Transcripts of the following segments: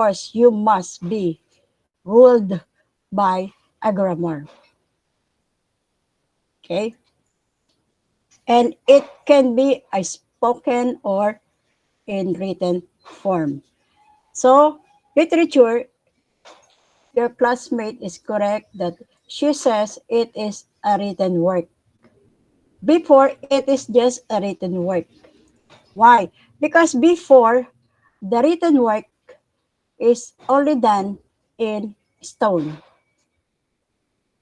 course, you must be ruled by a grammar. Okay? And it can be a spoken or in written form. So, literature, your classmate is correct that she says it is a written work. Before, it is just a written work. Why? Because before, the written work is only done in stone.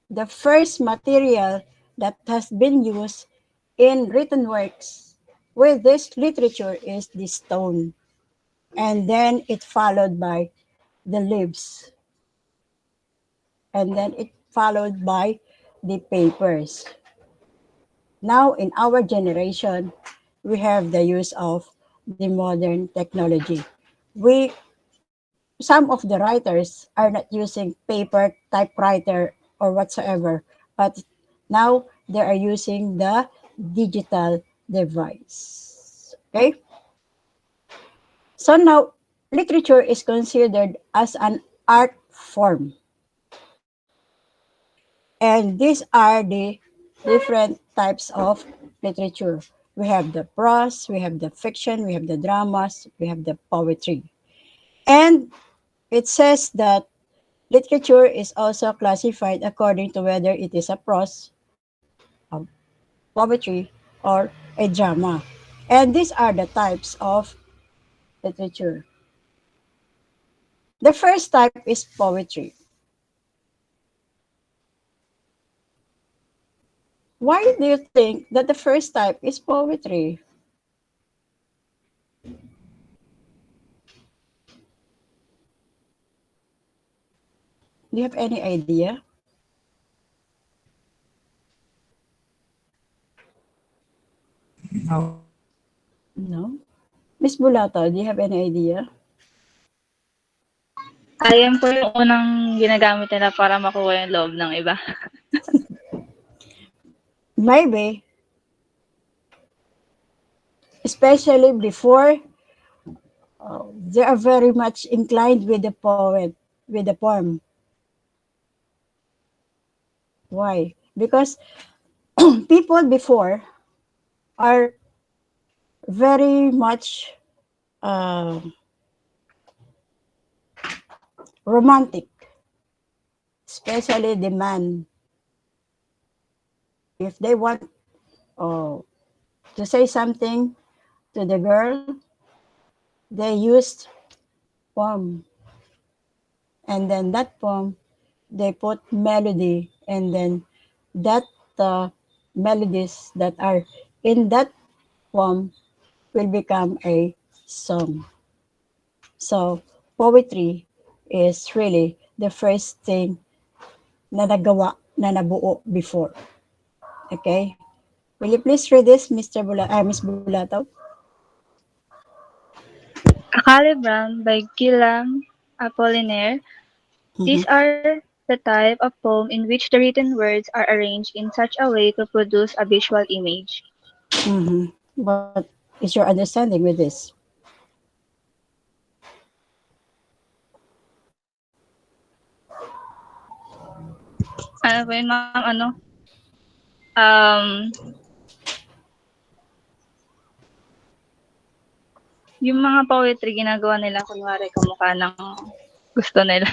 The first material that has been used in written works with this literature is the stone. And then it followed by the leaves. And then it followed by the papers. Now, in our generation, we have the use of the modern technology. We Some of the writers are not using paper, typewriter, or whatsoever, but now they are using the digital device. Okay? So now, literature is considered as an art form. And these are the different types of literature. We have the prose, we have the fiction, we have the dramas, we have the poetry. And it says that literature is also classified according to whether it is a prose, a poetry, or a drama. And these are the types of literature. The first type is poetry. Why do you think that the first type is poetry? Do you have any idea? No. No? Miss Bulato, do you have any idea? Ayan po yung unang ginagamit nila para makuha yung loob ng iba. Maybe, especially before, they are very much inclined with the poet, with the poem. Why? Because people before are very much uh, romantic, especially the man. If they want uh, to say something to the girl, they used poem, and then that poem they put melody, and then that melodies that are in that poem will become a song. So poetry is really the first thing na nagawa na nabuo before. Okay? Will you please read this, Miss Bulato? Akali Brown by Guillaume Apollinaire. Mm-hmm. These are the type of poem in which the written words are arranged in such a way to produce a visual image. Mm-hmm. What is your understanding with this? Ano po yun, ma'am? Um, yung mga poetry, ginagawa nila kunwari kamukha ng gusto nila.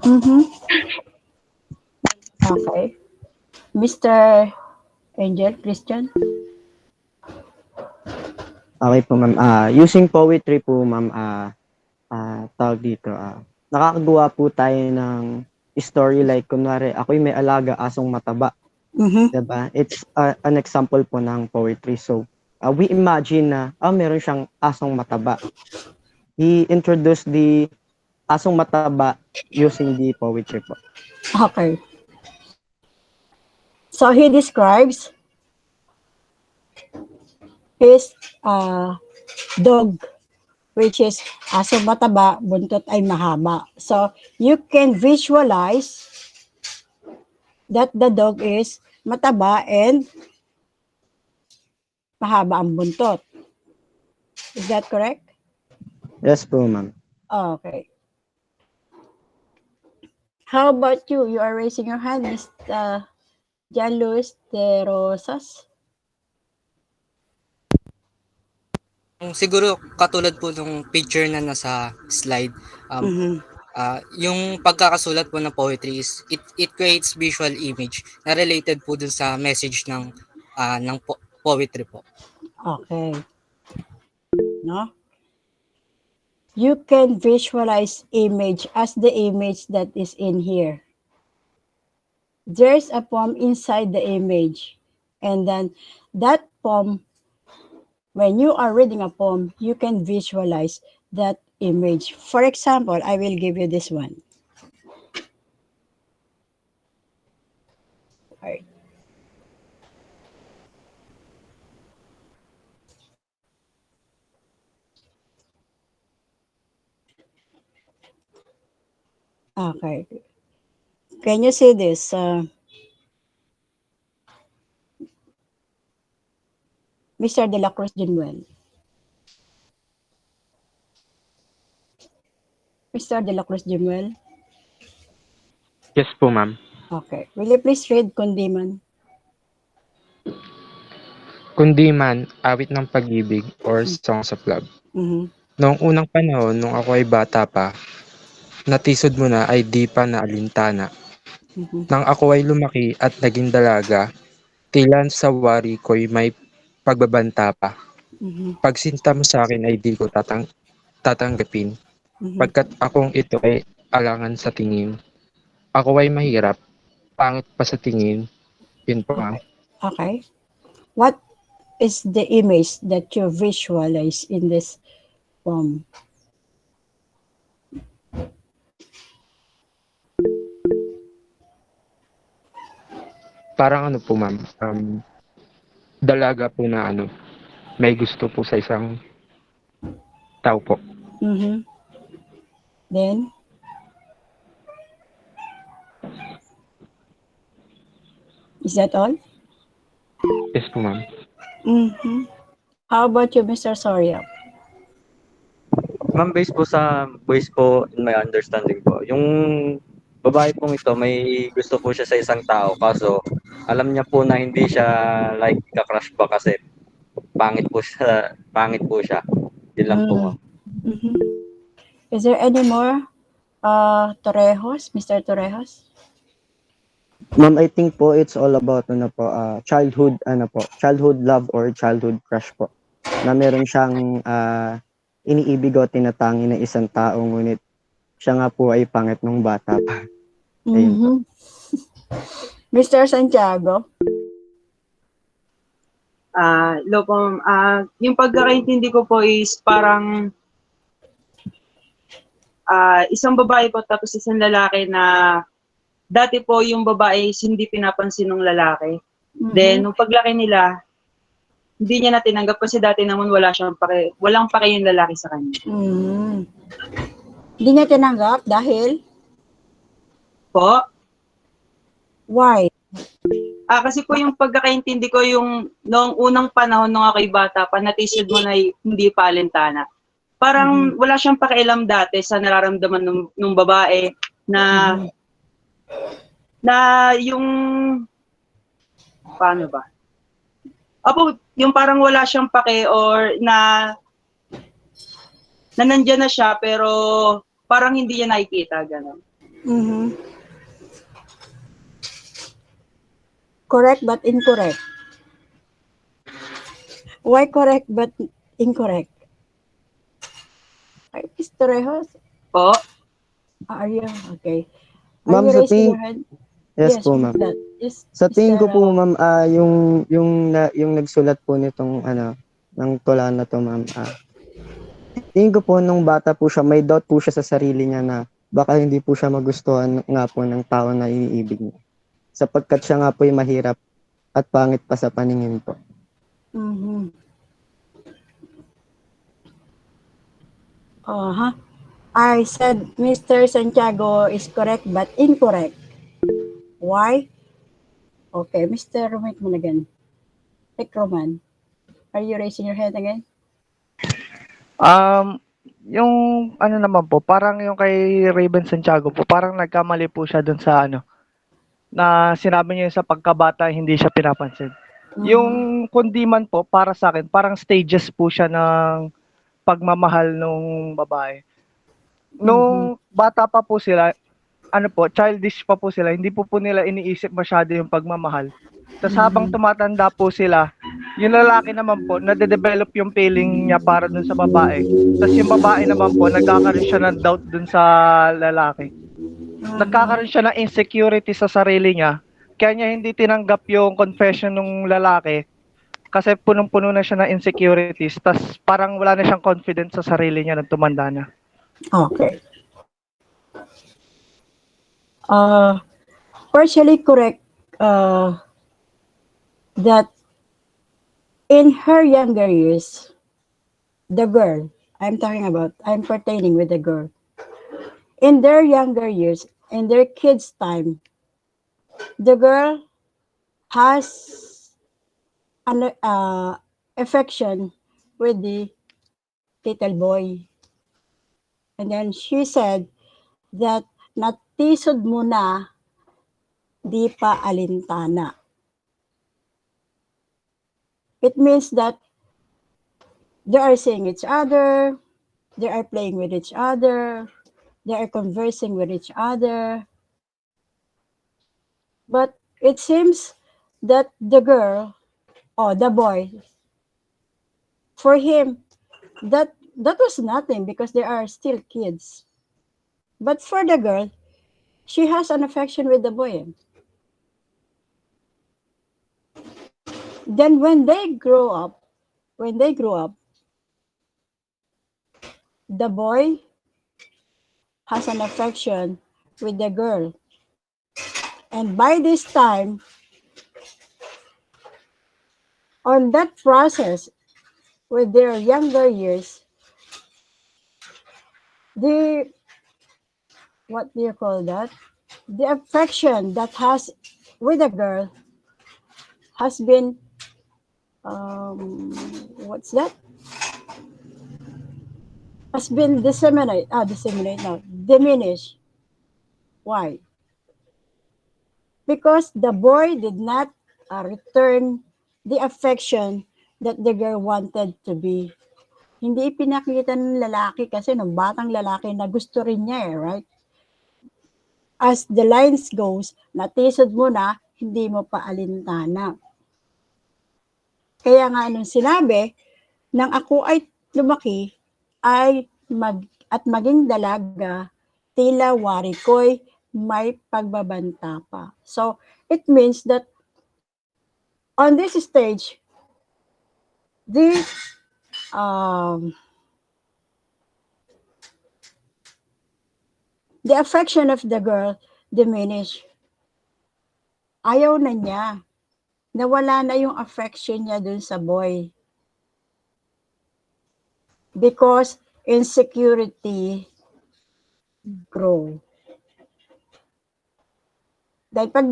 Mm-hmm. Okay. Mr. Angel, Christian? Okay po, ma'am. Using poetry po, ma'am, tawag dito, nakakagawa po tayo ng story like, kunwari, ako'y may alaga, asong mataba. Mm-hmm. Diba? It's an example po ng poetry. So, we imagine na, meron siyang asong mataba. He introduced the asong mataba using the poetry po. Okay. So he describes his dog, which is aso mataba, buntot ay mahaba. So you can visualize that the dog is mataba and mahaba ang buntot. Is that correct? Yes po, ma'am. Okay. How about you? You are raising your hand, Mr. John Luis de Rosas. Siguro katulad po nung picture na nasa slide, um, Mhm. yung pagkakasulat po ng poetry is it creates visual image na related po dun sa message ng poetry po. Okay. No? You can visualize image as the image that is in here. There's a poem inside the image. And then that poem, when you are reading a poem, you can visualize that image. For example, I will give you this one. Right. Okay. Can you see this? Mr. De La Cruz Junwell. Mr. De La Cruz Junwell. Yes po, ma'am. Okay. Will you please read Kundiman? Kundi man, awit ng pag-ibig or songs of love. Mm-hmm. Noong unang panahon, nung ako ay bata pa, natisod mo na ay di pa naalintana. Mm-hmm. Nang ako ay lumaki at naging dalaga, tila sa wari ko'y may pagbabanta pa. Mm-hmm. Pagsinta mo sa akin ay di ko tatanggapin, Mm-hmm. pagkat akong ito ay alangan sa tingin. Ako ay mahirap, pangit pa sa tingin. Yun po, ma'am. Okay. Okay. What is the image that you visualize in this poem? Parang ano po, ma'am, dalaga po na may gusto po sa isang tao po. Mm-hmm. Then, is that all? Yes po, ma'am. Mm-hmm. How about you, Mr. Soria? Ma'am, based po sa voice po in my understanding po, yung babae pong ito may gusto po siya sa isang tao kaso alam niya po na hindi siya like ka-crush ba kasi pangit po siya. Yun lang po, Mm. ma'am. Mm-hmm. Is there any more, Torrejos, Mr. Torrejos? Ma'am, I think po it's all about childhood love or childhood crush po. Na meron siyang iniibig o tinatangi na isang tao ngunit siya nga po ay pangit nung bata pa. Ayun po. Mm-hmm. Mr. Santiago? Hello po, yung pagkakaintindi ko po is parang isang babae po tapos isang lalaki na dati po yung babae is hindi pinapansin ng lalaki. Mm-hmm. Then, nung paglaki nila, hindi niya na tinanggap kasi dati naman walang pake yung lalaki sa kanya. Mm-hmm. Hindi niya tinanggap dahil? Po? Why? Kasi po yung pagkakaintindi ko yung noong unang panahon nung ako'y bata pa, natisod mo na hindi pa alintana. Parang wala siyang pakialam dati sa nararamdaman nung babae na na yung paano ba? Apo, yung parang wala siyang pake or na nandiyan na siya pero parang hindi niya nakikita gano'n. Mm-hmm. Correct but incorrect. Why correct but incorrect? Ay, Mr. Rejos, Po? are you okay? Are Ma'am, you sa raising tingin, your hand? yes Yes, po, who's ma'am. that? Yes, Sa tingin ko Mr. po, ma'am, yung nagsulat po nitong ng tula na to, ma'am. Tingin ko po nung bata po siya, may doubt po siya sa sarili niya na baka hindi po siya magustuhan nga po ng tao na iniibig niya. Sapagkat siya nga po ay mahirap at pangit pa sa paningin po. Mm-hmm. Uh-huh. I said Mr. Santiago is correct but incorrect. Why? Okay, Mr. Romit Managan. Rick Roman, are you raising your hand again? Um, Yung ano naman po, parang yung kay Raven Santiago po, parang nagkamali po siya dun sa ano, na sinabi niya sa pagkabata hindi siya pinapansin. Yung kundi man po, para sa akin, parang stages po siya ng pagmamahal nung babae. Nung bata pa po sila, ano po, childish pa po sila, hindi po nila iniisip masyado yung pagmamahal. Tapos habang tumatanda po sila, yung lalaki naman po, nade-develop yung feeling niya para dun sa babae. Tapos yung babae naman po, nagkakaroon siya ng doubt dun sa lalaki. Nagkakaroon siya ng insecurity sa sarili niya. Kaya niya hindi tinanggap yung confession ng lalaki kasi punong-puno na siya ng insecurities. Tapos parang wala na siyang confidence sa sarili niya nung tumanda na. Okay. Partially correct that in her younger years, the girl, I'm pertaining with the girl, in their younger years, in their kids' time, the girl has an affection with the little boy. And then she said that natisod mo na, di pa alintana. It means that they are seeing each other, they are playing with each other, they are conversing with each other. But it seems that the girl or the boy, for him, that was nothing because they are still kids. But for the girl, she has an affection with the boy. Then when they grow up, the boy has an affection with the girl. And by this time, on that process, with their younger years, the, what do you call that? The affection that has with a girl has been, what's that? Has been diminished. Why? Because the boy did not return the affection that the girl wanted to be. Hindi ipinakita ng lalaki kasi ng batang lalaki na gusto rin niya right? As the lines goes, natisod mo na, hindi mo pa alintana. Kaya nga nung sinabi, nang ako ay lumaki, ay maging dalaga, tila wari ko'y may pagbabanta pa. So, it means that on this stage, the um, the affection of the girl diminished. Ayaw na niya. Nawala na yung affection niya dun sa boy. Because insecurity grow. Dahil pag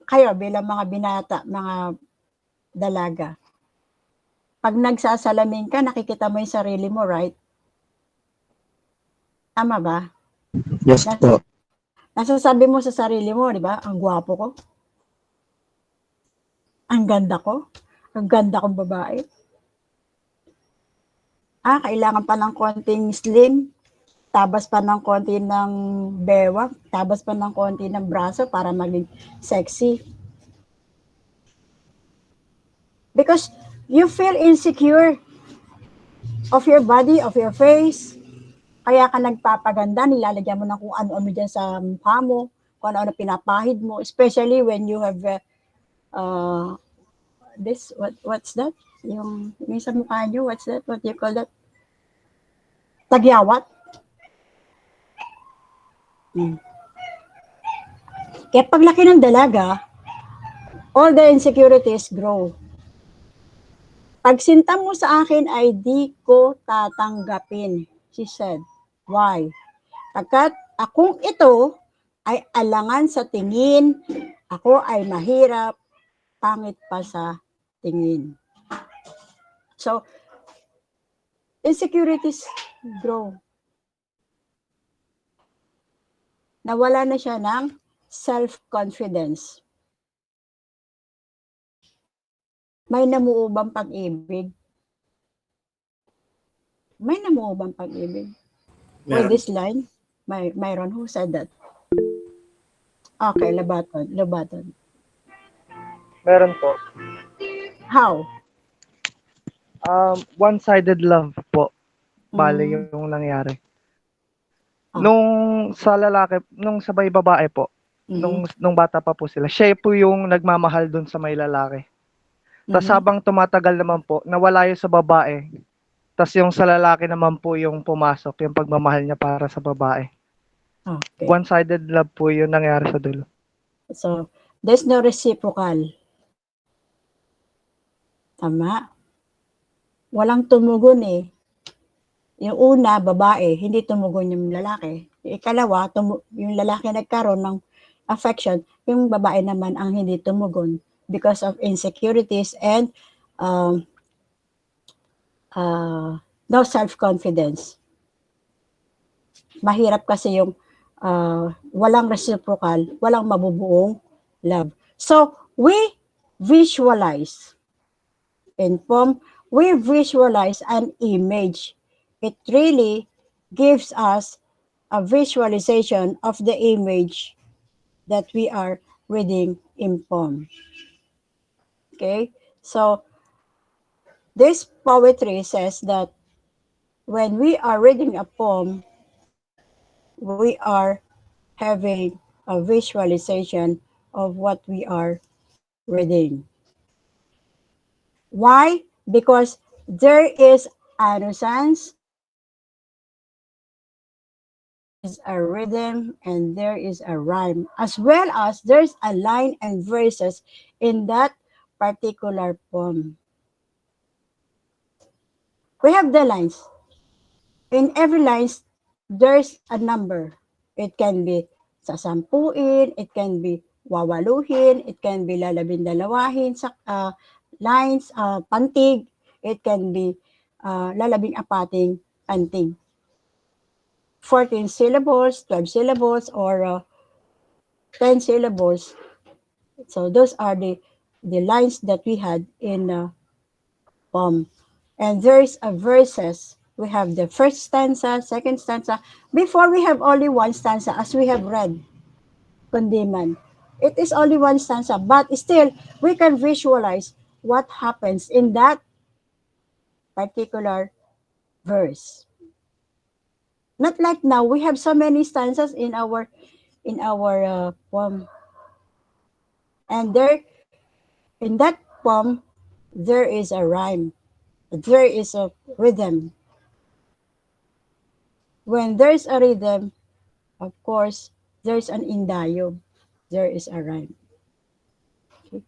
kayo bilang mga binata, mga dalaga, pag nagsasalamin ka, nakikita mo yung sarili mo, right? Tama ba? Yes po. Nasasabi mo sa sarili mo, di ba? Ang gwapo ko. Ang ganda ko. Ang ganda kong babae. Kailangan pa ng konting slim. Tabas pa ng konti ng bewang. Tabas pa ng konti ng braso para maging sexy. Because you feel insecure of your body, of your face. Kaya ka nagpapaganda, nilalagyan mo ng kung ano-ano dyan sa mukha mo, kung ano-ano pinapahid mo, especially when you have what's that? Yung sa mukha nyo, what's that? What do you call that? Tagyawat. Kaya paglaki ng dalaga, all the insecurities grow. Pag sinta mo sa akin ay di ko tatanggapin, she said. Why? Pagkat akong ito ay alangan sa tingin, ako ay mahirap, pangit pa sa tingin. So, insecurities grow. Nawala na siya ng self-confidence. May namuo bang pag-ibig? May namuo bang pag-ibig? With Meron. this line, Myron, who said that? Okay, labaton, labaton. Meron po. How? One-sided love po, bale Mm, yung nangyari. ah, Nung sa may babae po, mm, nung bata pa po sila, siya po yung nagmamahal dun sa may lalaki. Tas mm, habang tumatagal naman po, nawala yun sa babae. Tas yung sa lalaki naman po yung pumasok, yung pagmamahal niya para sa babae. okay. One-sided love po yung nangyari sa dulo. So, there's no reciprocal. Tama? Walang tumugon eh. Yung una, babae, hindi tumugon yung lalaki. Yung ikalawa, yung lalaki nagkaroon ng affection, yung babae naman ang hindi tumugon because of insecurities and um, no self-confidence. Mahirap kasi yung walang reciprocal, walang mabubuong love. So, we visualize in poem, we visualize an image. It really gives us a visualization of the image that we are reading in poem. Okay? So, this poetry says that when we are reading a poem, we are having a visualization of what we are reading. Why? Because there is innocence, there is a rhythm, and there is a rhyme, as well as there's a line and verses in that particular poem. We have the lines. In every lines, there's a number. It can be sasampuin, it can be wawaluhin, it can be lalabing-dalawahin sa lines, pantig, it can be lalabing-apating pantig. 14 syllables, 12 syllables, or 10 syllables. So those are the lines that we had in poem. And there's a verses. We have the first stanza, second stanza. Before we have only one stanza, as we have read, Kundiman. It is only one stanza, but still we can visualize what happens in that particular verse. Not like now, we have so many stanzas in our poem, and there in that poem there is a rhyme, there is a rhythm. When there's a rhythm, of course, there's an indayo. There is a rhyme. Okay.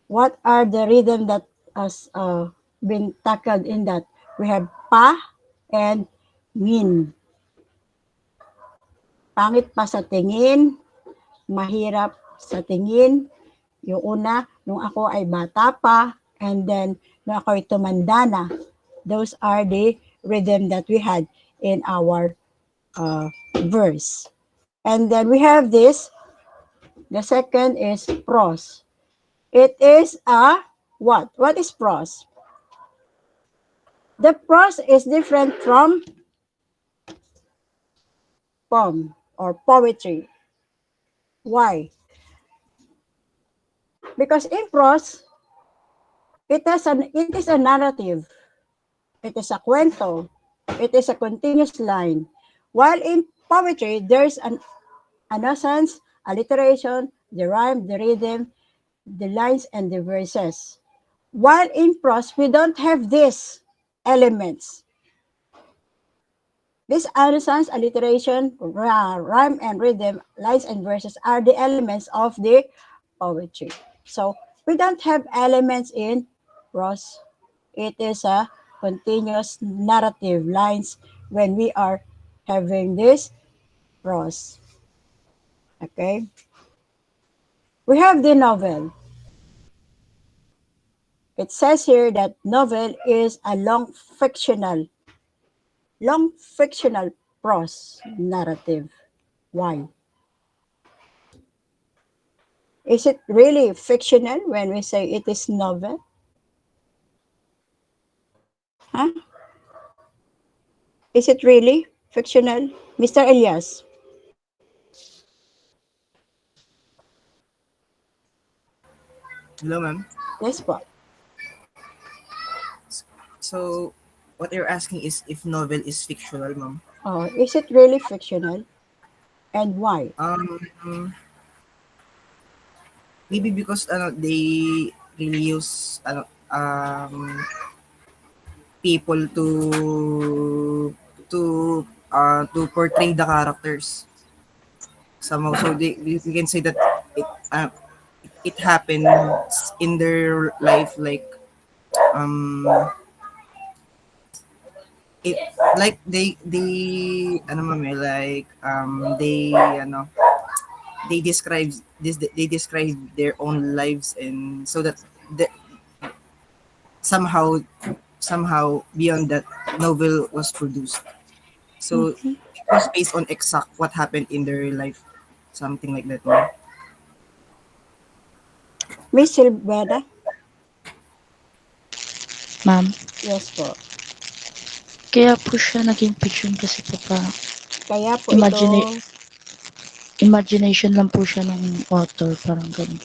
What are the rhythm that has been tackled in that? We have pa and min. Pangit pa sa tingin, mahirap sa tingin. Yung una, nung ako ay bata pa, and then nung ako ay tumanda na. Those are the rhythm that we had in our verse. And then we have this. The second is prose. It is a what? What is prose? The prose is different from poem or poetry. Why? Because in prose, it is a narrative. It is a cuento. It is a continuous line. While in poetry, there's an essence, alliteration, the rhyme, the rhythm, the lines, and the verses. While in prose, we don't have these elements. These innocence, alliteration, rhyme and rhythm, lines and verses are the elements of the poetry. So we don't have elements in prose. It is a continuous narrative lines when we are having this prose. Okay? We have the novel. It says here that novel is a long fictional. long fictional prose narrative. Why? Is it really fictional when we say it is novel? Huh? Is it really fictional? Mr. Elias? Hello, ma'am. Yes po. So, what you're asking is if novel is fictional, ma'am. Oh, is it really fictional? And why? Maybe because they really use people to portray the characters somehow. So they we can say that it uh, it happens in their life, like um it like they ano mami, like they describe they describe their own lives, and so that the, somehow beyond that novel was produced. So Mhm. it was based on exact what happened in their life, something like that, ma'am. Miss Silvera? Ma'am, Yes po. kaya po siya naging fiction kasi po parang Kaya po ito, imagine imagination lang po siya ng author, parang ganun.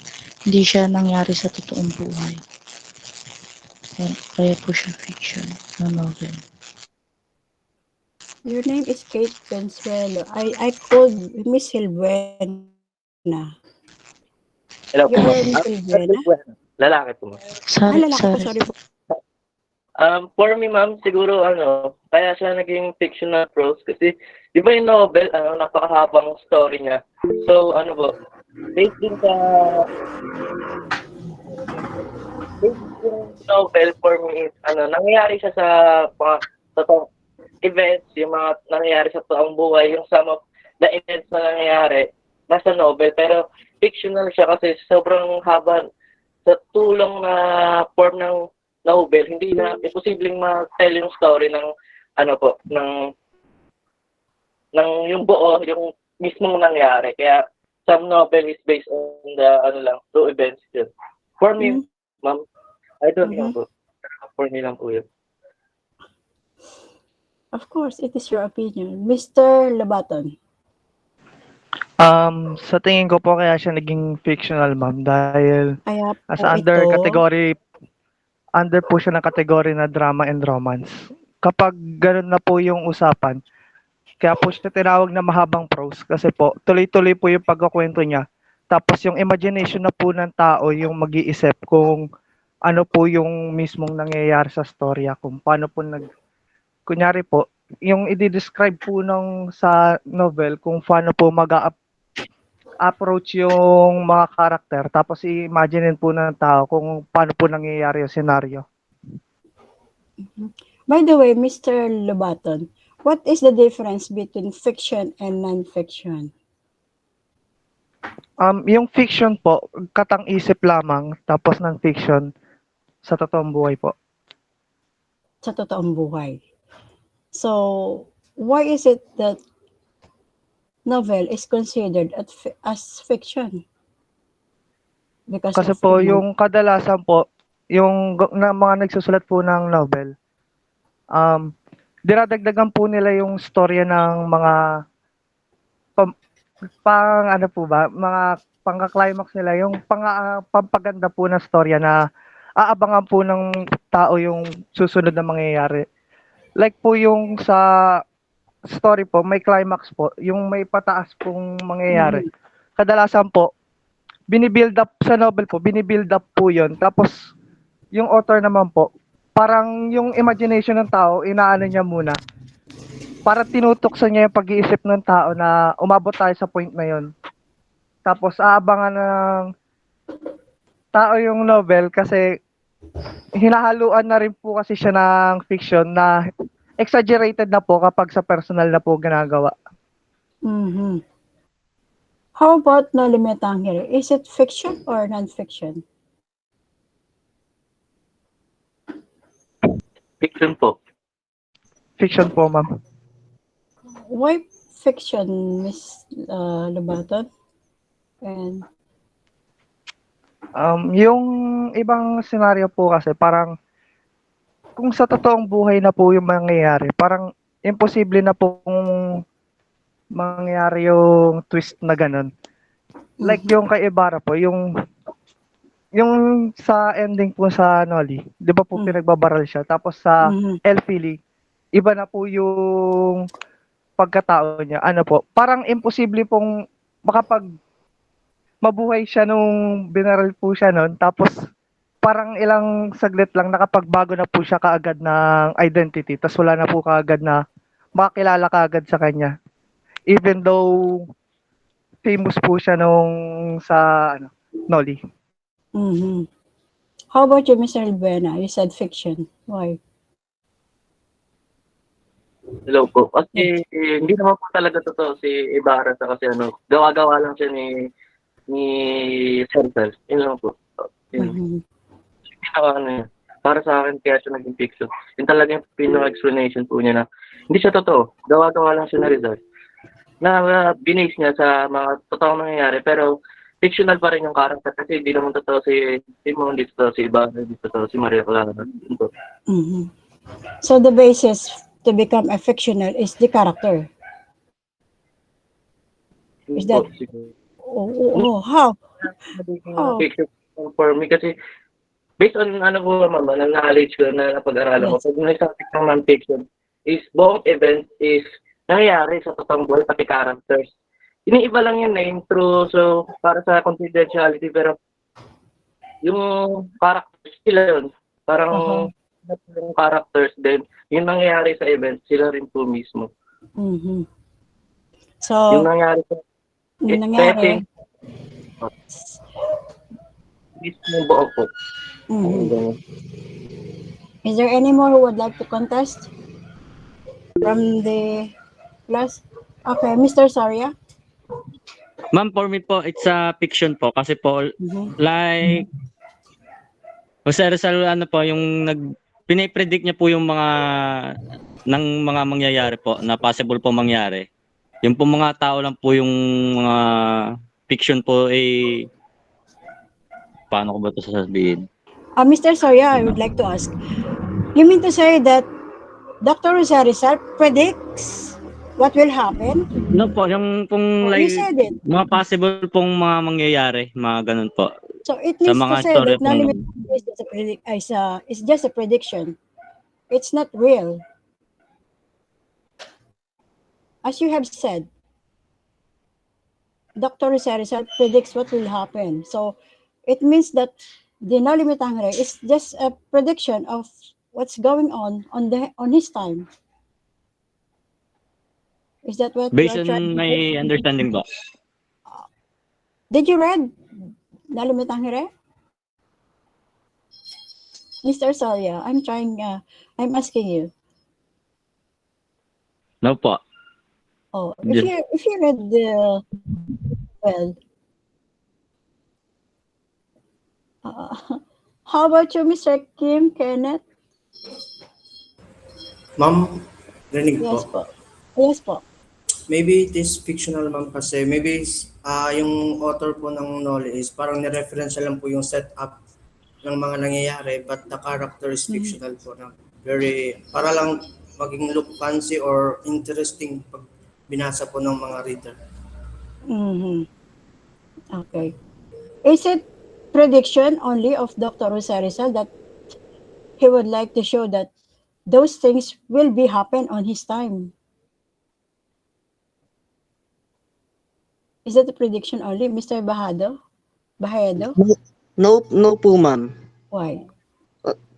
Hindi siya nangyari sa totoong buhay. Kaya po siya fiction na novel. your name is Kate Consuelo. I called Miss Silvena. You Hello po, are ma'am. Miss Silvena? Lalaki po, ma'am. Ah, Sorry, lalaki po, sorry. sorry po. For me, ma'am, siguro kaya siya naging fictional prose kasi di ba yung novel, napakahabang story niya. So, po, based din sa based yung novel for me is nangyayari siya sa mga totoong events, yung mga nangyayari sa totoong buhay, yung some of the events na nangyayari nasa novel, pero fictional siya kasi sobrang haba sa tulong na form ng novel, hindi na imposibleng ma-tell yung story ng ng yung buo, yung mismong nangyari. Kaya some novel is based on the true events yun. For me, Mm. ma'am, I don't know Mhm. po. For me lang po yun. Of course, it is your opinion. Mr. Labaton? Sa tingin ko po kaya siya naging fictional, ma'am, dahil Kaya po nasa ito, under po siya ng category na drama and romance. Kapag gano'n na po yung usapan, kaya po siya tinawag na mahabang prose kasi po tuloy-tuloy po yung pagkukuwento niya. Tapos yung imagination na po ng tao yung mag-iisip kung ano po yung mismong nangyayari sa storya, kung paano po kunyari po, yung i-describe po sa novel kung paano po approach yung mga karakter, tapos i-imaginein po ng tao kung paano po nangyayari yung senaryo. by the way, Mr. Labaton, what is the difference between fiction and non-fiction? Yung fiction po, katang-isip lamang, tapos ng fiction, sa totoong buhay po. Sa totoong buhay. So, why is it that novel is considered as fiction? Because Kasi of po, imag- yung kadalasan po, na mga nagsusulat po ng novel, dinadagdagan po nila yung storya ng mga pam, ano po ba, mga pangka-climax nila, yung pampaganda po na storya na aabangan po ng tao yung susunod na mangyayari. Like po yung sa story po, may climax po, yung may pataas pong mangyayari. Mhm. Kadalasan po, binibuild up sa novel po, binibuild up po yun. Tapos, yung author naman po, parang yung imagination ng tao, inaano niya muna. Para tinutokso niya yung pag-iisip ng tao na umabot tayo sa point na yun. Tapos, aabangan ng tao yung novel kasi hinahaluan na rin po kasi siya ng fiction na exaggerated na po kapag sa personal na po ginagawa. Mhm. How about No Limitang Here? Is it fiction or non-fiction? Fiction po. Fiction po, ma'am. Why fiction, Miss Lobaton? And Yung ibang senaryo po kasi parang kung sa totoong buhay na po yung mangyayari, parang imposible na pong mangyari yung twist na ganun. Like yung kay Ibarra po, yung sa ending po sa Nolly, 'di ba po pinagbabaral siya? Tapos sa El Fili, iba na po yung pagkatao niya. Ano po, parang imposible pong makapag mabuhay siya nung binaral po siya noon. Tapos parang ilang saglit lang nakapagbago na po siya kaagad ng identity. Tapos wala na po kaagad na makakilala kaagad sa kanya. Even though famous po siya nung sa Nolly. mm-hmm. How about you, Mr. Albuena? You said fiction. Why? Hello po. Kasi hindi naman po talaga totoo si Ibarra sa kasi gawa-gawa lang siya ni Central. Yun lang po. Yun. Mm-hmm. Ano yun. Para sa akin, kaya siya naging fiction. Yun talaga yung pinaka-explanation po niya na hindi siya totoo. Gawa-gawa lang siya na result. Na binase niya sa mga totoong nangyayari. Pero fictional pa rin yung character kasi hindi naman totoo si Simon, hindi totoo si Ibarra, hindi totoo si Maria Clara. Mm-hmm. So the basis to become a fictional is the character. Is that? How? Fiction for me kasi based on po mama, na knowledge ko na napag-aralan ko, pag nag-topic ng non-fiction is buong event is nangyayari sa totoong buhay, pati characters. Iniiba lang yung name true, so para sa confidentiality, pero yung characters sila yun. Parang yung characters din, yung nangyayari sa event, sila rin po mismo. Mm-hmm. So, yung nangyayari sa setting, mismo buo po. Mm-hmm. Is there any more who would like to contest from the class? Okay, Mr. Soria. Ma'am, for me po, it's a fiction po. Kasi po, like, Jose Rizal, ano po, yung pinipredict niya po yung ng mga mangyayari po, na possible po mangyari. Yung po mga tao lang po yung mga fiction po, paano ko ba ito sasabihin? Mr. Soria, I would like to ask, you mean to say that Dr. Jose Rizal predicts what will happen? No po, yung pong you said it. mga possible pong mga mangyayari, mga ganun po. So it means to say that is just a prediction. It's not real. As you have said, Dr. Jose Rizal predicts what will happen. So it means that the No Limit Tangere is just a prediction of what's going on his time. Is that what based you are trying on my understanding ba? Did you read No Limit Tangere? Mr. Soria, I'm asking you. No po. Oh, if you read the how about you, Mr. Kim Kenneth? Ma'am, rinig Yes po. Yes po. Maybe it is fictional, ma'am, kasi maybe yung author po ng Nolly is parang nireference lang po yung setup ng mga nangyayari, but the character is fictional po na para lang maging look fancy or interesting pag binasa po ng mga reader. Mm-hmm. Okay. Is it prediction only of Dr. Jose Rizal that he would like to show that those things will be happen on his time? Is that a prediction only, Mr. Bahedo? No po, ma'am. Why?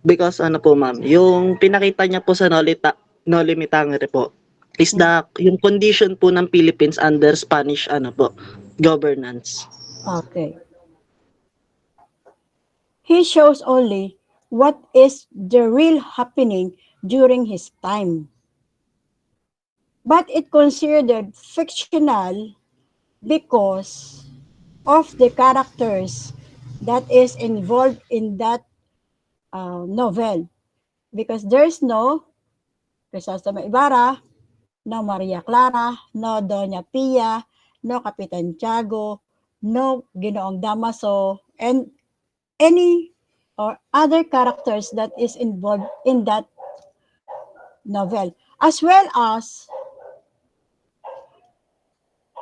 Because po, ma'am, yung pinakita niya po sa No Limit Tangere po is yung condition po ng Philippines under Spanish governance. Okay. He shows only what is the real happening during his time. But it considered fictional because of the characters that is involved in that novel. Because there's no Crisostomo Ibarra, no Maria Clara, no Doña Pia, no Kapitan Tiago, no Ginoong Damaso, and any or other characters that is involved in that novel. As well as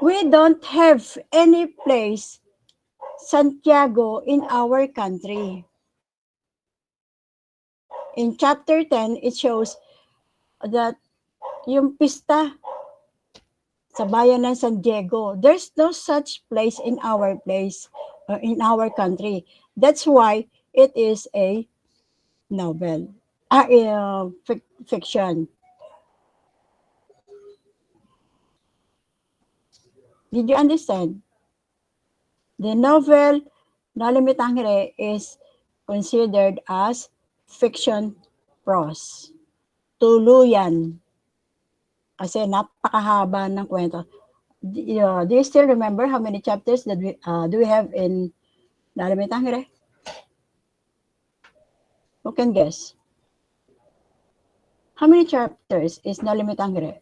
we don't have any place Santiago in our country. In chapter 10, it shows that yung pista sa bayan ng San Diego, there's no such place in our in our country. That's why it is a novel, fiction. Did you understand? The novel Noli Tangere is considered as fiction prose. Tuluyan. Kasi napakahaba ng kwento. Do you still remember how many chapters that do we have in Noli Tangere? Who can guess? How many chapters is Noli Tangere?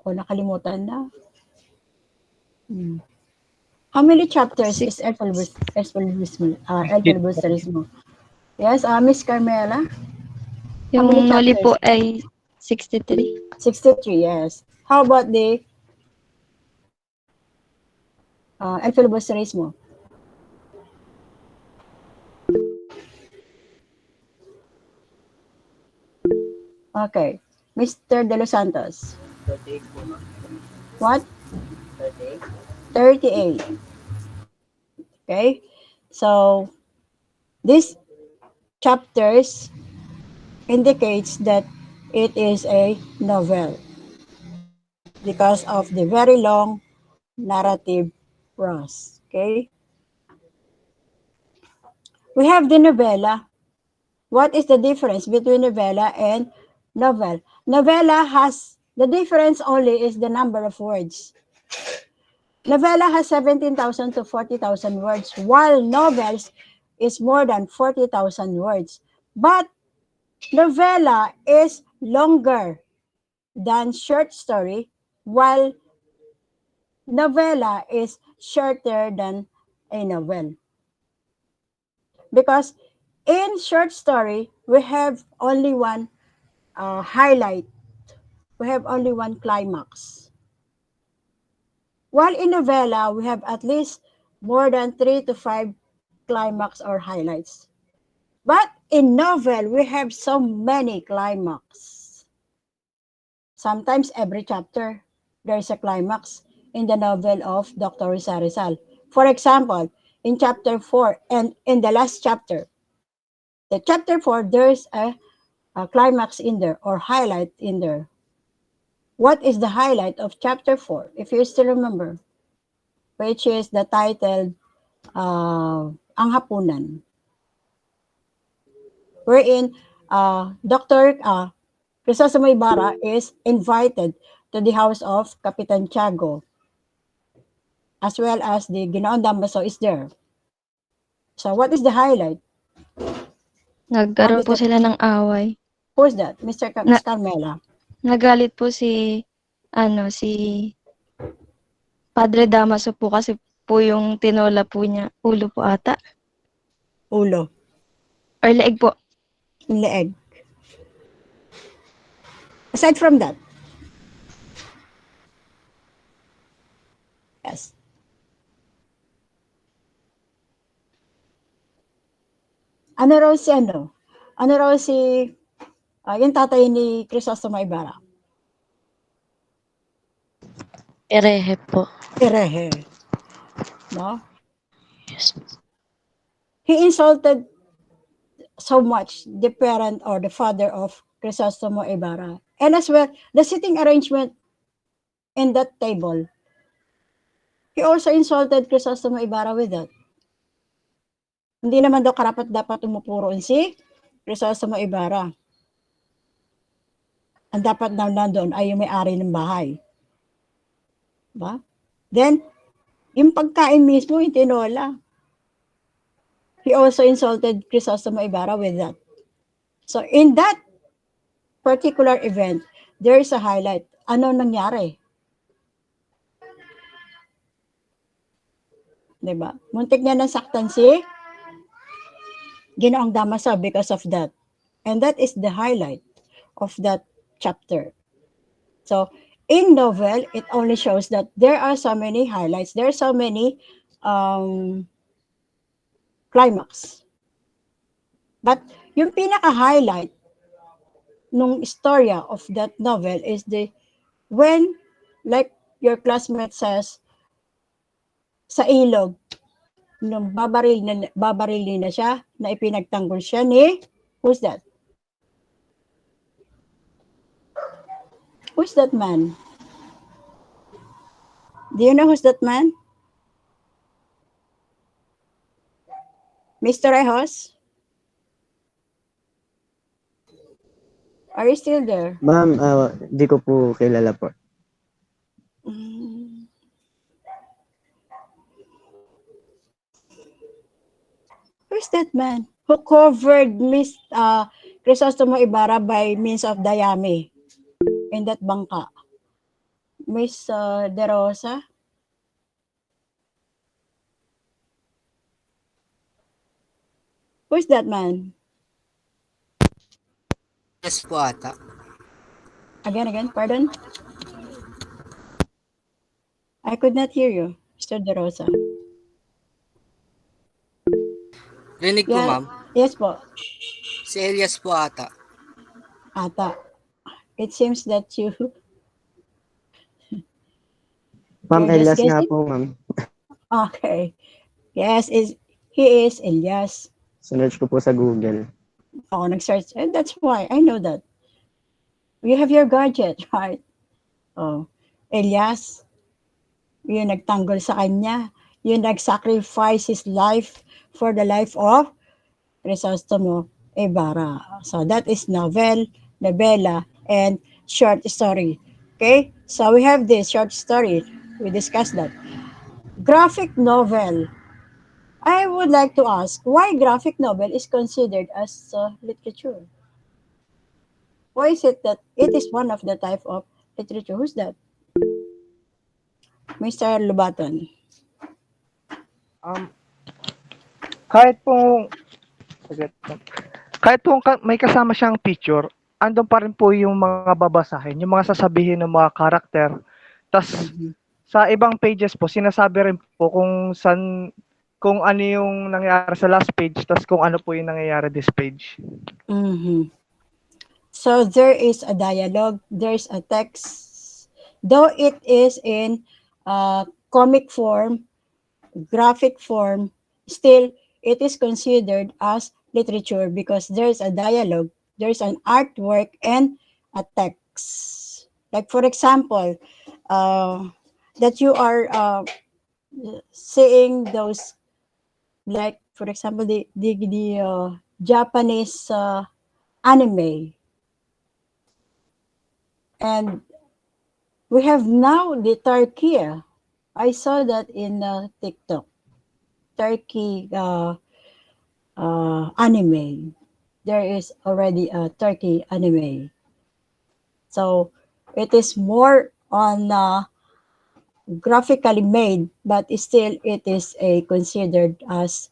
O nakalimutan na? How many chapters is El Filibusterismo? Yes, Miss Carmela? How many Yung Noli chapters? po ay 63. 63, yes. How about the El Filibusterismo? Okay. Mr. De Los Santos. 38 po, ma'am. What? 38. 38. Okay. So, these chapters indicates that it is a novel because of the very long narrative prose. Okay. We have the novella. What is the difference between novella and novel? Novella has, the difference only is the number of words. Novella has 17,000 to 40,000 words, while novels is more than 40,000 words. But novella is longer than short story, while novella is shorter than a novel. Because in short story, we have only one highlight. We have only one climax. While in novella, we have at least more than 3 to 5 climax or highlights. But in novel, we have so many climax. Sometimes every chapter, there's a climax in the novel of Dr. Rizal. For example, in chapter 4 and in the last chapter, the chapter 4, there's a climax in there or highlight in there. What is the highlight of chapter 4, if you still remember? Which is the title, Ang Hapunan. Wherein Dr. Crisostomo Ibarra is invited to the house of Kapitan Tiago, as well as the Ginoong Damaso is there. So what is the highlight? Nagkaroon po sila ng away. Who's that? Miss Carmela. Nagalit po si Padre Damaso po kasi po yung tinola po niya. Ulo po ata. Ulo. Or leeg po. Leeg. Aside from that, yes. Ano raw si yung tatay ni Crisostomo Ibarra? Erehe po. Erehe. No? Yes. He insulted so much the parent or the father of Crisostomo Ibarra. And as well, the sitting arrangement in that table. He also insulted Crisostomo Ibarra with that. Hindi naman daw karapat dapat umupuro si Crisostomo Ibarra. Ang dapat na nandun ay yung may-ari ng bahay. Diba? Then, yung pagkain mismo, yung tinola. He also insulted Crisostomo Ibarra with that. So, in that particular event, there is a highlight. Ano nangyari? Diba? Muntik niya nasaktan si Ginoong Damaso because of that. And that is the highlight of that chapter. So in novel, it only shows that there are so many highlights, there are so many um, climax. But yung pinaka-highlight nung storya of that novel is the when like your classmate says sa ilog nung babarilin na siya na ipinagtanggol siya ni who's that? Who's that man? Do you know who's that man? Mr. Rehos? Are you still there? Ma'am, di ko po kilala po. Mm. Who's that man who covered Miss Crisostomo Ibarra by means of Dayami in that bangka? Miss De Rosa? Who's that man? Yes po ata. Again, pardon? I could not hear you, Mr. De Rosa. Rinig ko, Yeah, ma'am. yes po, Si Elias po ata. ata. It seems that Ma'am you're just Elias nga guessing? po, ma'am. Okay. Yes, he is Elias. Sinearch ko po sa Google. Ako nag-search. And that's why, I know that. You have your gadget, right? Oh, Elias, yung nagtanggol sa kanya, yung nag-sacrifice his life for the life of Crisostomo Ibarra. So that is novel, novella, and short story. Okay? So we have this short story. We discussed that. Graphic novel. I would like to ask why graphic novel is considered as literature. Why is it that it is one of the type of literature? Who's that? Mr. Lubaton. Um, kahit po kahit po may kasama siyang picture, andun pa rin po yung mga babasahin, yung mga sasabihin ng mga karakter. Tas sa ibang pages po sinasabi rin po kung ano yung nangyari sa last page tas kung ano po yung nangyayari this page. Mm-hmm. So there is a dialogue, there's a text, though it is in comic form, graphic form, still it is considered as literature because there's a dialogue, there's an artwork, and a text. Like for example, that you are seeing those, like for example, the Japanese anime, and we have now the Turkey. I saw that in TikTok. Turkey anime. There is already a Turkey anime. So it is more on graphically made, but still it is a considered as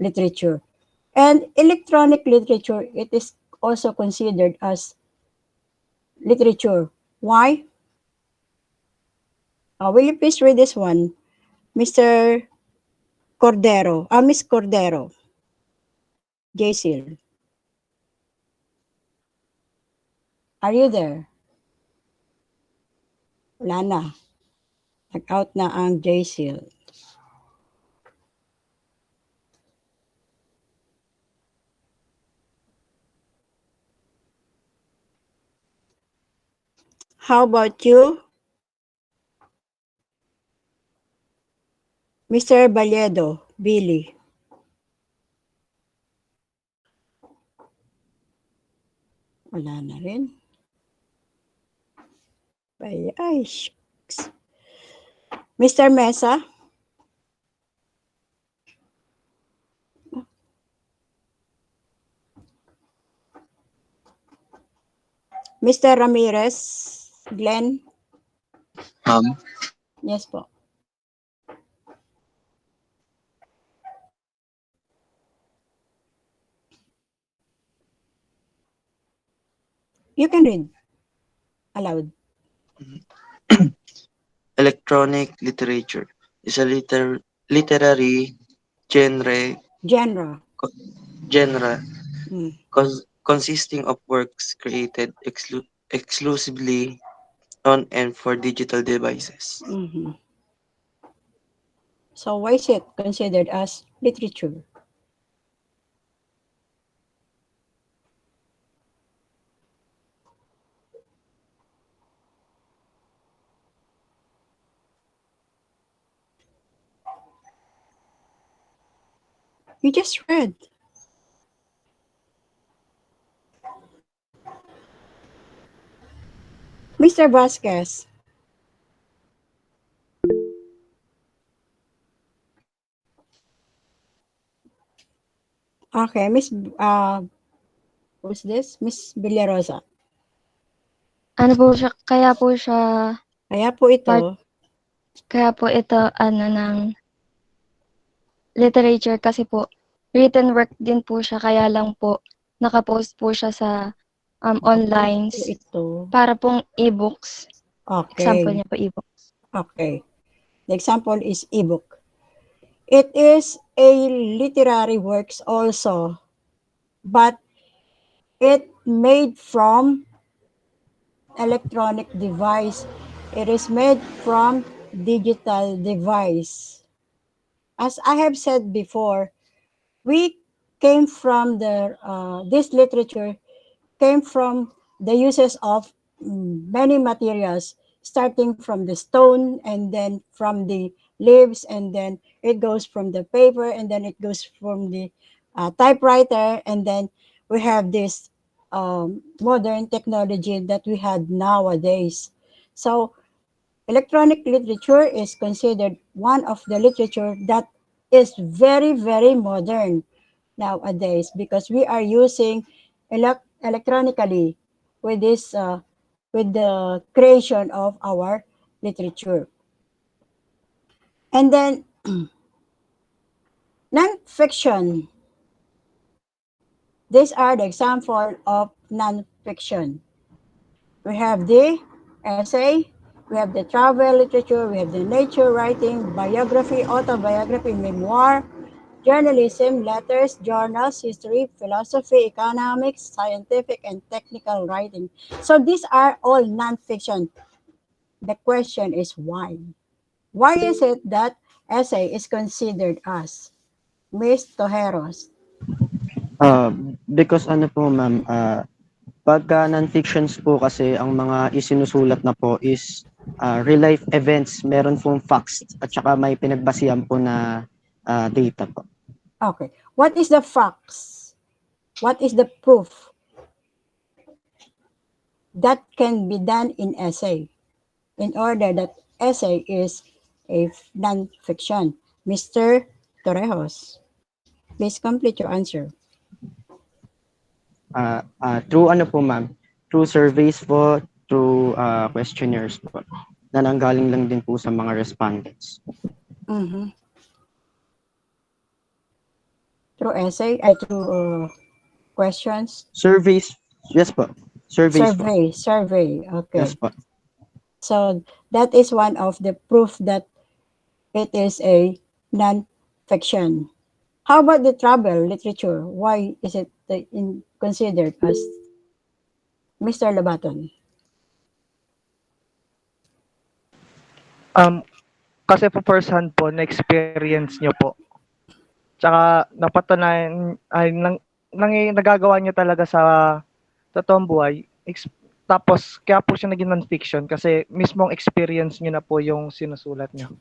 literature. And electronic literature, it is also considered as literature. Why? Will you please read this one, Mr. Cordero? Miss Cordero. Jaycil. Are you there? Wala na. Nag-out na ang Jaycil. How about you, Mr. Balyedo, Billy? Wala na rin. Ay, shucks. Mr. Mesa? Mr. Ramirez, Glenn, Um, yes po. You can read aloud. Electronic literature is a literary genre Genre. genre Mm. consisting of works created exclusively on and for digital devices. Mhm. So why is it considered as literature? You just read. Mr. Vasquez. Okay, who's this? Miss Villarosa. Ano po siya, kaya po siya Kaya po ito, part, kaya po ito ano ng literature kasi po written work din po siya kaya lang po naka-post po siya sa online po ito. para pong e-books. Example Okay. niya po e-book. Okay. The example is ebook. It is a literary works also, but it made from electronic device. It is made from digital device. As I have said before, we came from this literature came from the uses of many materials, starting from the stone and then from the leaves, and then it goes from the paper, and then it goes from the typewriter, and then we have this modern technology that we had nowadays. So electronic literature is considered one of the literature that is very, very modern nowadays because we are using electronically with this with the creation of our literature. And then non-fiction. These are the example of non-fiction. We have the essay, we have the travel literature, we have the nature writing, biography, autobiography, memoir, journalism, letters, journals, history, philosophy, economics, scientific, and technical writing. So these are all nonfiction. The question is why? Why is it that essay is considered as Miss Tojeros? Uh, because ano po ma'am, pagka non-fictions po kasi ang mga isinusulat na po is real life events, meron pong facts at saka may pinagbasihan po na data po. Okay. What is the facts? What is the proof that can be done in essay in order that essay is a non-fiction? Mr. Torrejos, please complete your answer. Through ano po ma'am, through surveys po, through questionnaires po, na nanggaling lang din po sa mga respondents. Mm-hmm. Through essay, through questions? Surveys, yes po. Surveys po. Survey, okay. Yes po. So that is one of the proof that it is a non-fiction. How about the travel literature? Why is it considered as Mr. Labaton? Um, kasi po first hand po, na-experience nyo po. Tsaka napatunayan, ay, nagagawa niyo talaga sa totoong buhay. Tapos, kaya po siya naging non-fiction kasi mismong experience niyo na po yung sinusulat niyo.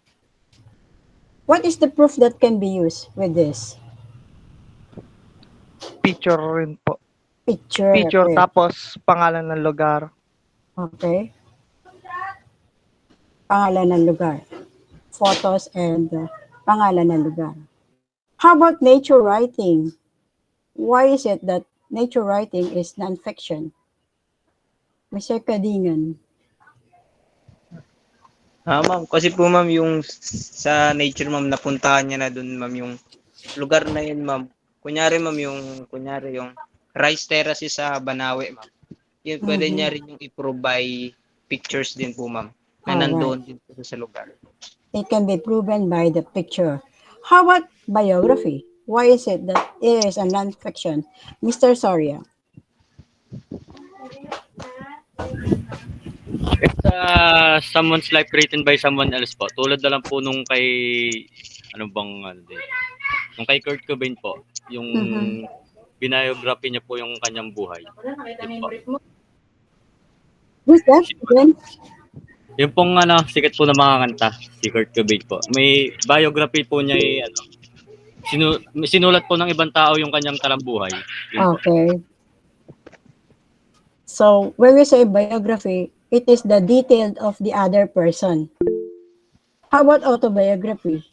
What is the proof that can be used with this? Picture rin po. Picture, Picture, okay. tapos pangalan ng lugar. Okay. Pangalan ng lugar. Photos and pangalan ng lugar. How about nature writing? Why is it that nature writing is non-fiction? Mr. Kadingan. Ma'am, kasi po ma'am yung sa nature ma'am napuntahan niya na dun ma'am yung lugar na yun ma'am. Kunyari yung rice terraces sa Banawe ma'am. Yun pwede niya rin yung i-prove by pictures din po ma'am na All right. nandoon din po sa lugar. It can be proven by the picture. How about biography? Why is it that it is a non-fiction? Mr. Soria. It's someone's life written by someone else po. Tulad na lang po nung kay ano bang ano din. Nung kay Kurt Cobain po, yung biography niya po yung kanyang buhay. Yun po. Who's that again? Yung pong ano, sikat po na mga kanta, si Kurt Cobain po. May biography po niya ano, sinulat po ng ibang tao yung kanyang talambuhay. Yun po. Okay. So, when we say biography, it is the detail of the other person. How about autobiography?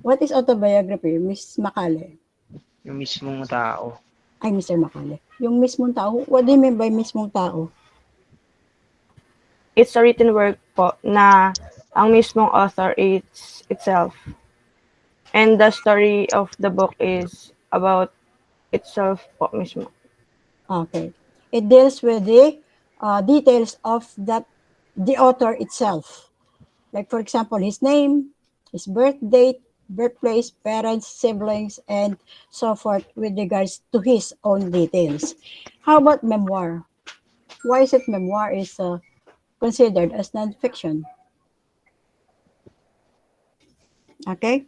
What is autobiography, Miss Makale? Yung mismong tao. Ay, Mr. Makale. Yung mismong tao, what do you mean by mismong tao? It's a written work po na ang mismong author itself. And the story of the book is about itself po mismo. Okay. It deals with the details of the author itself. Like, for example, his name, his birth date, birthplace, parents, siblings, and so forth with regards to his own details. How about memoir? Why is it memoir is considered as nonfiction? Okay?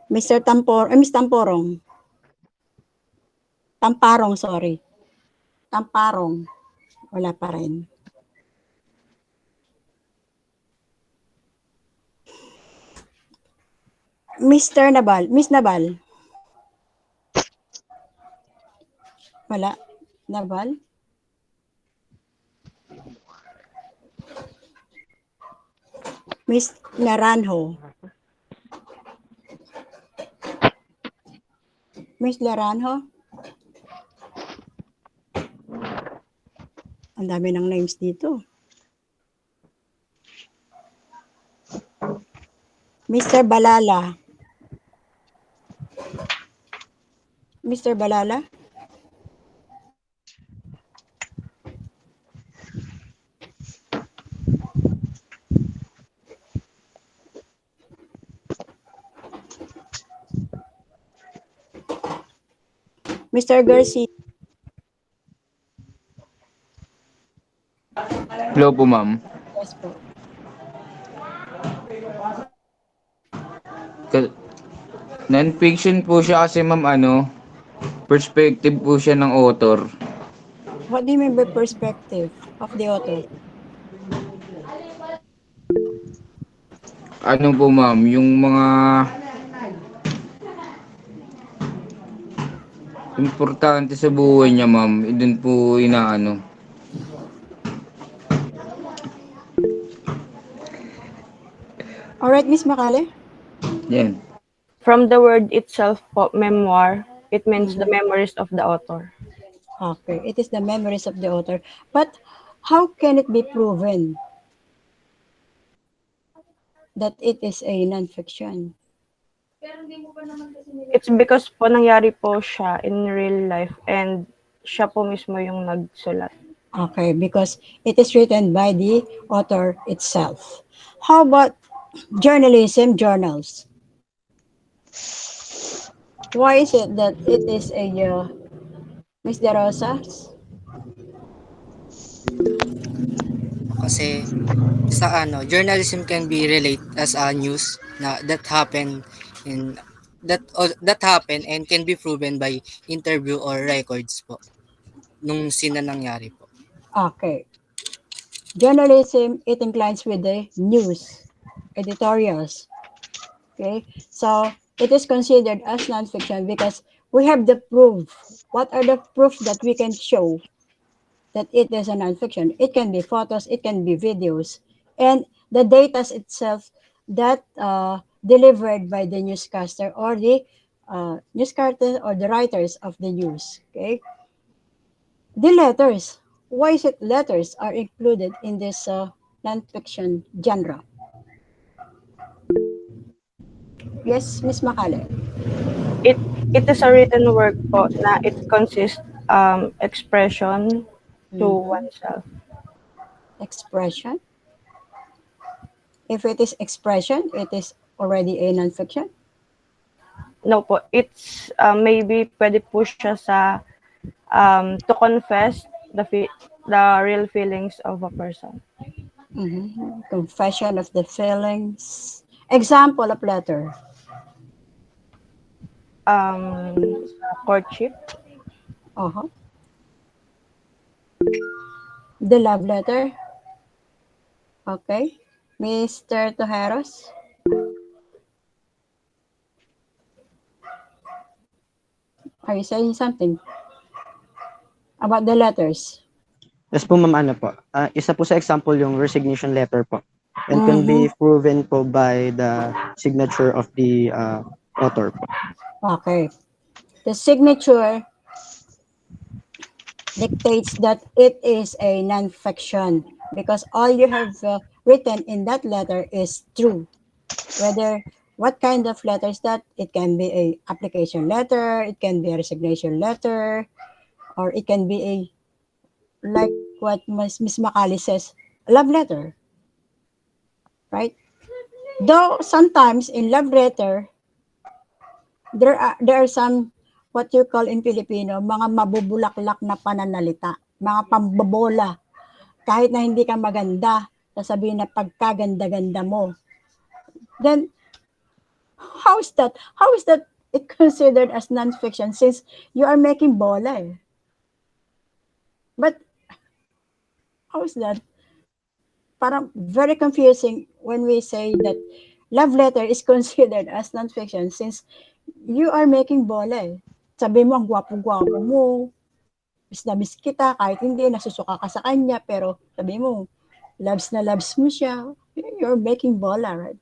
Mr. Miss Tamporong. Tamparong, sorry. Tamparong. Wala pa rin. Mr. Nabal. Miss Nabal. Wala. Nabal? Miss Naranjo. Miss Naranjo? Ang dami ng names dito. Mr. Balala. Mr. Balala? Mr. Garcia. Hello po, ma'am. Yes po. Non-fiction po siya kasi, ma'am, perspective po siya ng author. What do you mean by perspective of the author? Ano po, ma'am, yung mga importante sa buhay niya, ma'am, doon po inaano. Alright, Miss Makale? Yan. From the word itself po, memoir, it means the memories of the author. Okay, it is the memories of the author. But how can it be proven that it is a non-fiction? It's because po nangyari po siya in real life and siya po mismo yung nagsulat. Okay, because it is written by the author itself. How about journalism journals? Why is it that it is a Miss De Rosas? Kasi sa journalism can be relate as a news that happen in that happen and can be proven by interview or records po nung nangyari po. Okay. Journalism, it inclines with the news, editorials. Okay, so it is considered as nonfiction because we have the proof. What are the proof that we can show that it is a nonfiction? It can be photos, it can be videos, and the data itself that delivered by the newscaster or the newscaster or the writers of the news. Okay, The letters. Why is it letters are included in this non-fiction genre? Yes, Miss Makale. It it is a written work po na it consists expression to Mhm. oneself. Expression. If it is expression, it is already a non-fiction. No po, it's maybe pwede po siya sa to confess the real feelings of a person. Confession of the feelings. Example of letter. Sa courtship. Uh-huh. The love letter. Okay. Mr. Tojeros. Are you saying something about the letters? Yes po ma'am, ano po, isa po sa example yung resignation letter po, and can Mhm. be proven po by the signature of the author po. Okay. The signature dictates that it is a non-fiction because all you have written in that letter is true. Whether what kind of letter is that, it can be a application letter, it can be a resignation letter, or it can be a, like what Miss Makali says, love letter, right? Though sometimes in love letter, there are some what you call in Filipino, mga mabubulaklak na pananalita, mga pambobola. Kahit na hindi ka maganda, sasabihin na pagkaganda-ganda mo. Then, how is that? How is that it considered as non-fiction since you are making bola eh? But, how is that? Parang very confusing when we say that love letter is considered as non-fiction since you are making bola eh. Sabi mo, ang gwapo-gwapo mo, miss na miss kita, kahit hindi, nasusuka ka sa kanya, pero sabi mo, loves na loves mo siya. You're making bola, right?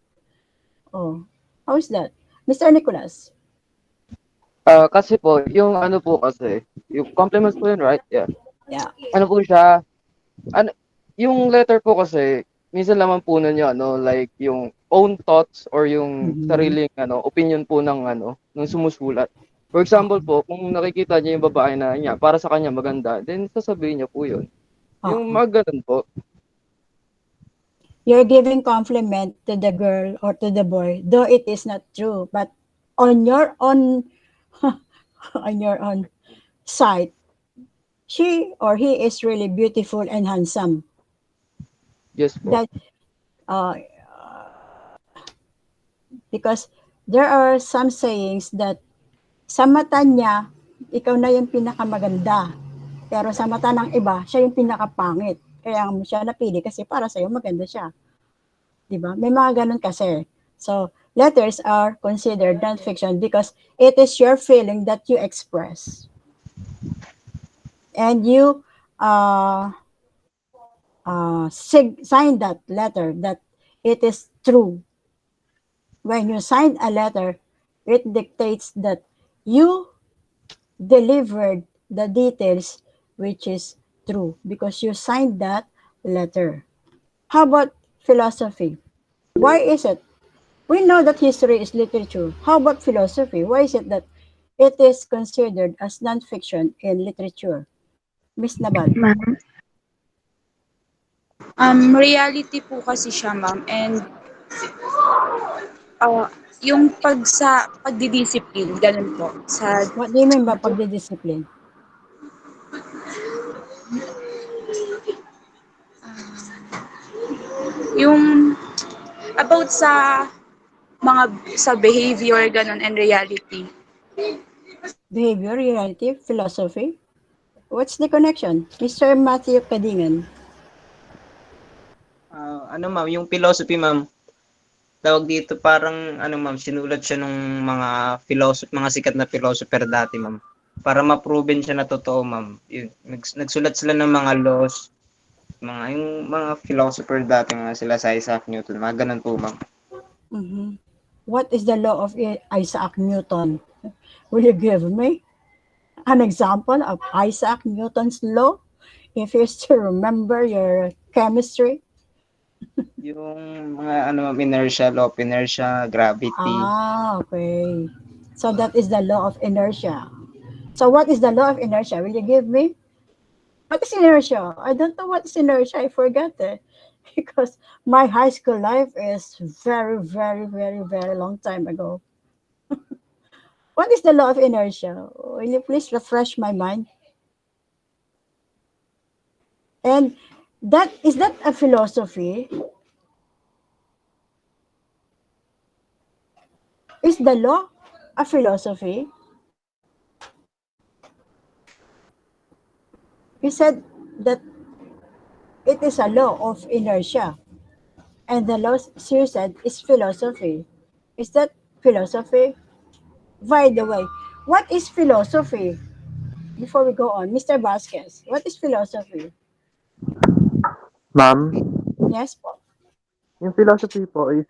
Oh, how is that? Mr. Nicholas? Kasi po, yung ano po kasi, yung compliments po yun, right? Yeah. Yeah. Ano po siya, ano, yung letter po kasi, minsan naman po nun yung ano, like yung own thoughts or yung Mhm. sariling ano, opinion po ng sumusulat. For example po, kung nakikita niya yung babae na niya, para sa kanya maganda, then sasabihin niya po yun. Yung Uh-huh. mga ganun po. You're giving compliment to the girl or to the boy, though it is not true, but on your own, on your own side, she or he is really beautiful and handsome. Yes po. That uh, because there are some sayings that sa mata niya, ikaw na yung pinakamaganda. Pero sa mata ng iba, siya yung pinakapangit. Kaya mo siya napili kasi para sa'yo maganda siya. Di ba? May mga ganun kasi. So, letters are considered non-fiction because it is your feeling that you express. And you sign that letter that it is true. When you sign a letter, it dictates that you delivered the details which is true because you signed that letter. How about philosophy? Why is it? We know that history is literature. How about philosophy? Why is it that it is considered as non-fiction in literature? Miss Nabal. Ma'am? Reality po kasi siya, ma'am. And uh, yung pagdidiscipline, ganun po. What do you mean by pagdidiscipline? Yung about sa behavior, ganun, and reality. Behavior, reality, philosophy? What's the connection? Mr. Matthew Kadingan. Ano ma'am, yung philosophy ma'am, tawag dito parang ano ma'am, sinulat siya nung mga sikat na philosopher dati ma'am. Para ma-proven siya na totoo ma'am. Yun, nagsulat sila ng mga laws, yung mga philosopher dati mga sila sa Isaac Newton, mga ganun po ma'am. Mm-hmm. What is the law of Isaac Newton? Will you give me? an example of Isaac Newton's law, if you still remember your chemistry. Yung mga ano, inertia, law of inertia, gravity. Okay. So that is the law of inertia. So what is the law of inertia? Will you give me? What is inertia? I don't know what is inertia. I forgot it because my high school life is very, very, very, very long time ago. What is the law of inertia? Will you please refresh my mind? And that is that a philosophy? Is the law a philosophy? You said that it is a law of inertia, and the law you said is philosophy. Is that philosophy? By the way, what is philosophy? Before we go on, Mr. Vasquez, what is philosophy? Ma'am, Yes po. yung philosophy po is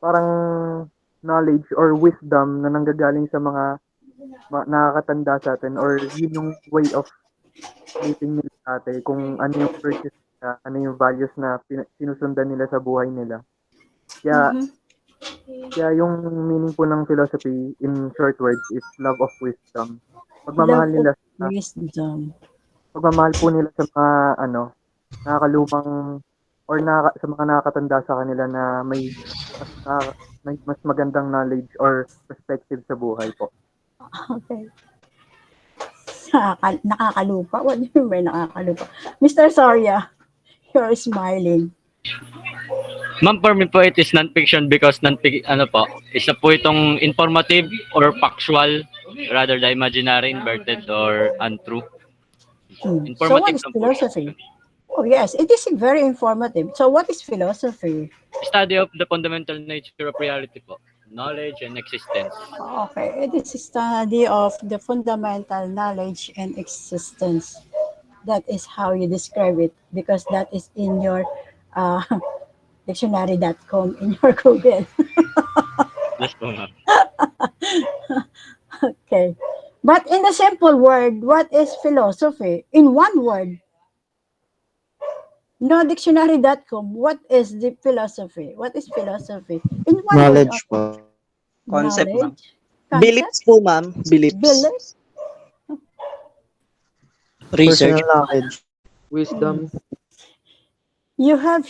parang knowledge or wisdom na nanggagaling sa mga nakakatanda sa atin or yun yung way of living nila dati kung ano yung virtues nila, ano yung values na sinusundan nila sa buhay nila. Kaya, Mhm. kaya yung meaning po ng philosophy in short words is love of wisdom. Pagmamahal Love of nila wisdom. pagmamahal po nila sa mga nakakalumang or sa mga nakakatanda sa kanila na may mas magandang knowledge or perspective sa buhay po. Okay. Nakakalupa? What do you mean nakakalupa? Mr. Soria, you're smiling. Ma'am, for me po, it is non-fiction because ano po, isa po itong informative or factual rather than imaginary, inverted, or untrue. So what Informative is lang po siya. philosophy? Oh yes, it is very informative. So what is philosophy? Study of the fundamental nature of reality po. Knowledge and existence. Okay, it is a study of the fundamental knowledge and existence. That is how you describe it because that is in your uh, dictionary.com in your Google. Yes po, ma'am. Okay. But in the simple word, what is philosophy? In one word, no dictionary.com, what is the philosophy? What is philosophy? In one word Knowledge only. po. Concept, ma'am. Knowledge, concept, Beliefs po, ma'am. Beliefs. beliefs. Personal Research. knowledge. Wisdom. You have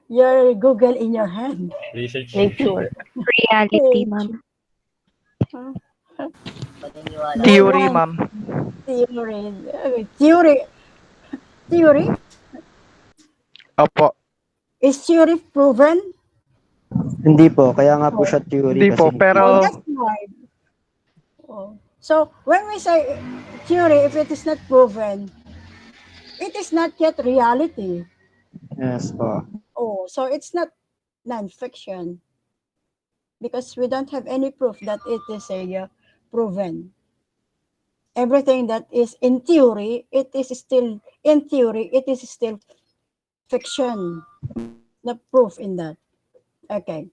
your Google in your hand. Research. Nature. Reality, ma'am. No Theory, one ma'am. theory. Theory. Theory? Opo. Is theory proven? Hindi po, kaya nga po Oh, siya theory Hindi kasi po, hindi oh, pero that's right. Oh. So when we say theory, if it is not proven, it is not yet reality. yes po. Oh, so it's not non-fiction because we don't have any proof that it is a proven. Everything that is in theory, it is still in theory, it is still fiction. The proof in that. Okay.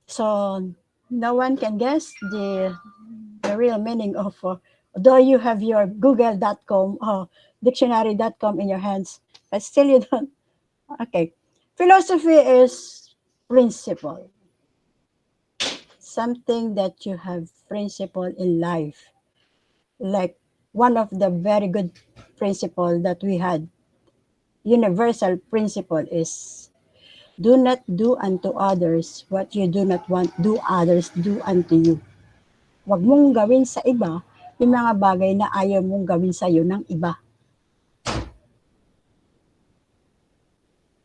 So no one can guess the real meaning of though you have your google.com or dictionary.com in your hands, but still you don't. Okay. Philosophy is principle, something that you have principle in life. Like one of the very good principle that we had, universal principle is do not do unto others what you do not want do others do unto you. Huwag mong gawin sa iba yung mga bagay na ayaw mong gawin sa iyo ng iba.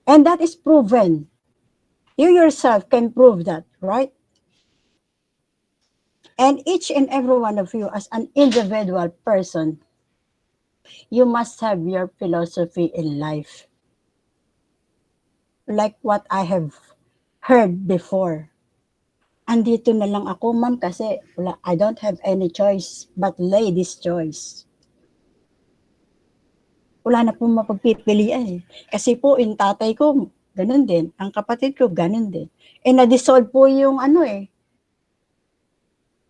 And that is proven. You yourself can prove that, right? And each and every one of you as an individual person, you must have your philosophy in life. Like what I have heard before. Andito na lang ako, ma'am, kasi I don't have any choice but ladies' choice. Wala na pong mapagpipilian eh. Kasi po, yung tatay ko, ganun din. Ang kapatid ko, ganun din. Eh, na-dissolve po yung ano eh.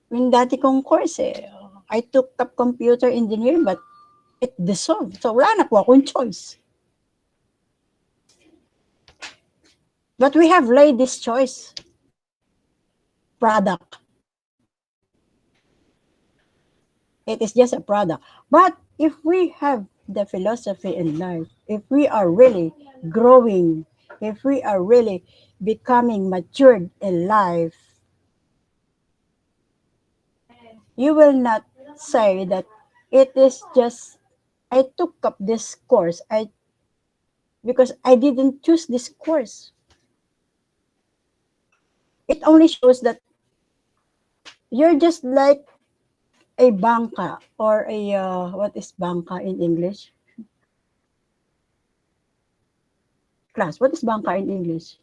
Yung dati kong course eh. I took up computer engineering, but it dissolved. So wala na po akong choice. But we have ladies' choice product. It is just a product. But if we have the philosophy in life, if we are really growing, if we are really becoming matured in life, you will not say that it is just I took up this course. I because I didn't choose this course. It only shows that you're just like a banka or a what is banka in English? Class, what is banka in English?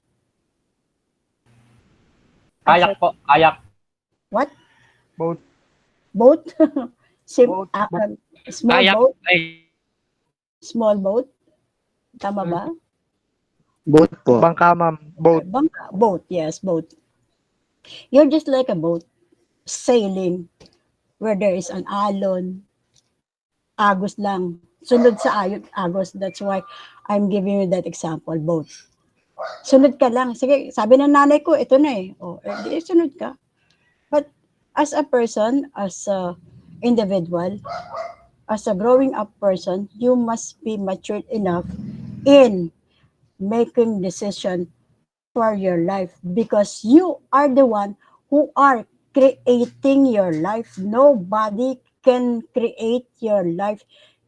Kayak po, kayak. What? Boat. Boat? Sim, Boat. small Kayak. boat? Ay, Small boat? Tama ba? Both po. Bangka, ma'am. Boat. Bangka. Boat, yes, boat. You're just like a boat sailing where there is an alon, agos lang. Sunod sa ayon, agos. That's why I'm giving you that example, boat. Sunod ka lang. Sige, sabi ng nanay ko, ito na eh. O, di sunod ka. But as a person, as a individual, as a growing up person, you must be matured enough in making decision for your life because you are the one who are creating your life. Nobody can create your life.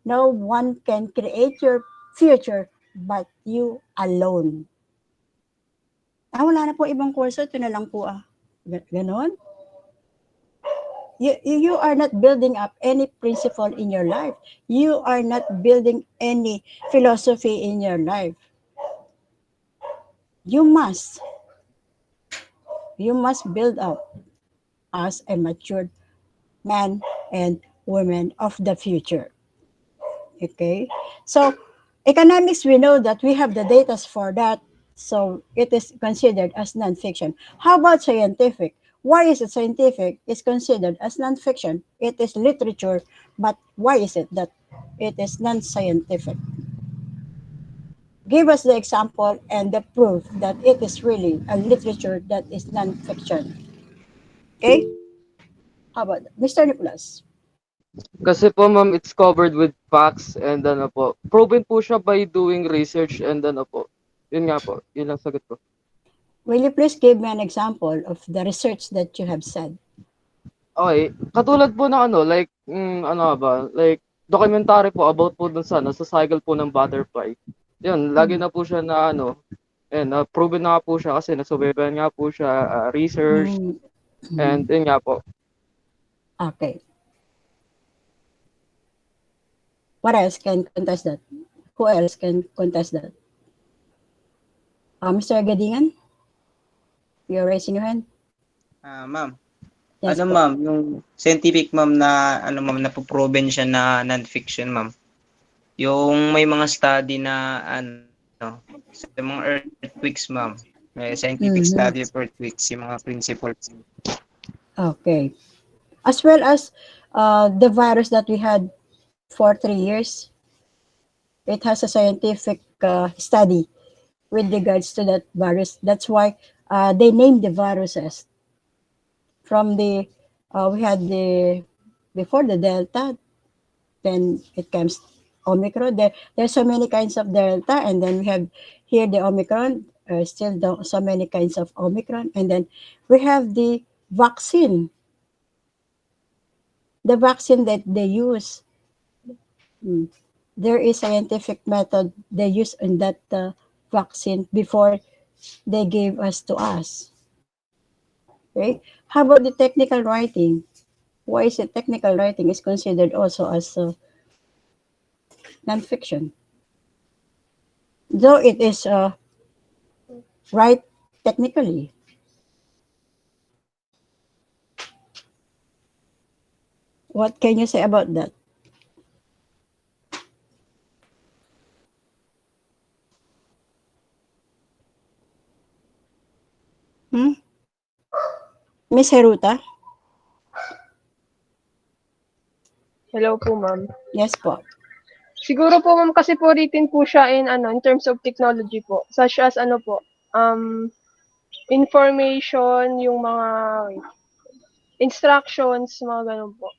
No one can create your future but you alone. Wala na po ibang kurso. Ito na lang po Ganon. You are not building up any principle in your life. You are not building any philosophy in your life. You must. You must build up as a matured man and woman of the future. Okay? So, economics, we know that we have the data for that. So, it is considered as nonfiction. How about scientific? Why is it scientific? It's considered as nonfiction. It is literature, but why is it that it is non-scientific? Give us the example and the proof that it is really a literature that is nonfiction. Okay? How about that? Mr. Nicholas? Kasi po ma'am, it's covered with facts and ano po, proven po siya by doing research and ano po. Yun nga po, yun lang sagot ko. Will you please give me an example of the research that you have said? Okay, katulad po ng ano, like, ano ba, like, documentary po about po dun sa, ano, sa cycle po ng butterfly. Yun, lagi na po siya na ano, and proven na nga po siya kasi nasubaybayan nga po siya, research, and yun nga po. Okay. What else can contest that? Who else can contest that? Mr. Gadingan? You're raising your hand? Ma'am. Yes, Ano po. ma'am, yung scientific ma'am na ano ma'am na proven siya na non-fiction ma'am. Yung may mga study na ano sa mga earthquakes ma'am. May scientific study of earthquakes, yung mga principle. Okay. As well as the virus that we had for 3 years, it has a scientific study with regards to that virus. That's why they named the viruses from the we had the before the Delta, then it comes Omicron. There's so many kinds of Delta, and then we have here the Omicron. So many kinds of Omicron, and then we have the vaccine. The vaccine that they use. There is scientific method they use in that vaccine before they gave us to us. Okay. How about the technical writing? Why is it technical writing is considered also as nonfiction? Though it is right technically. What can you say about that? Miss Heruta? Hello po, ma'am. Yes po. Siguro po, ma'am, kasi po written po siya in terms of technology po. Such as information, yung mga instructions, mga ganun po.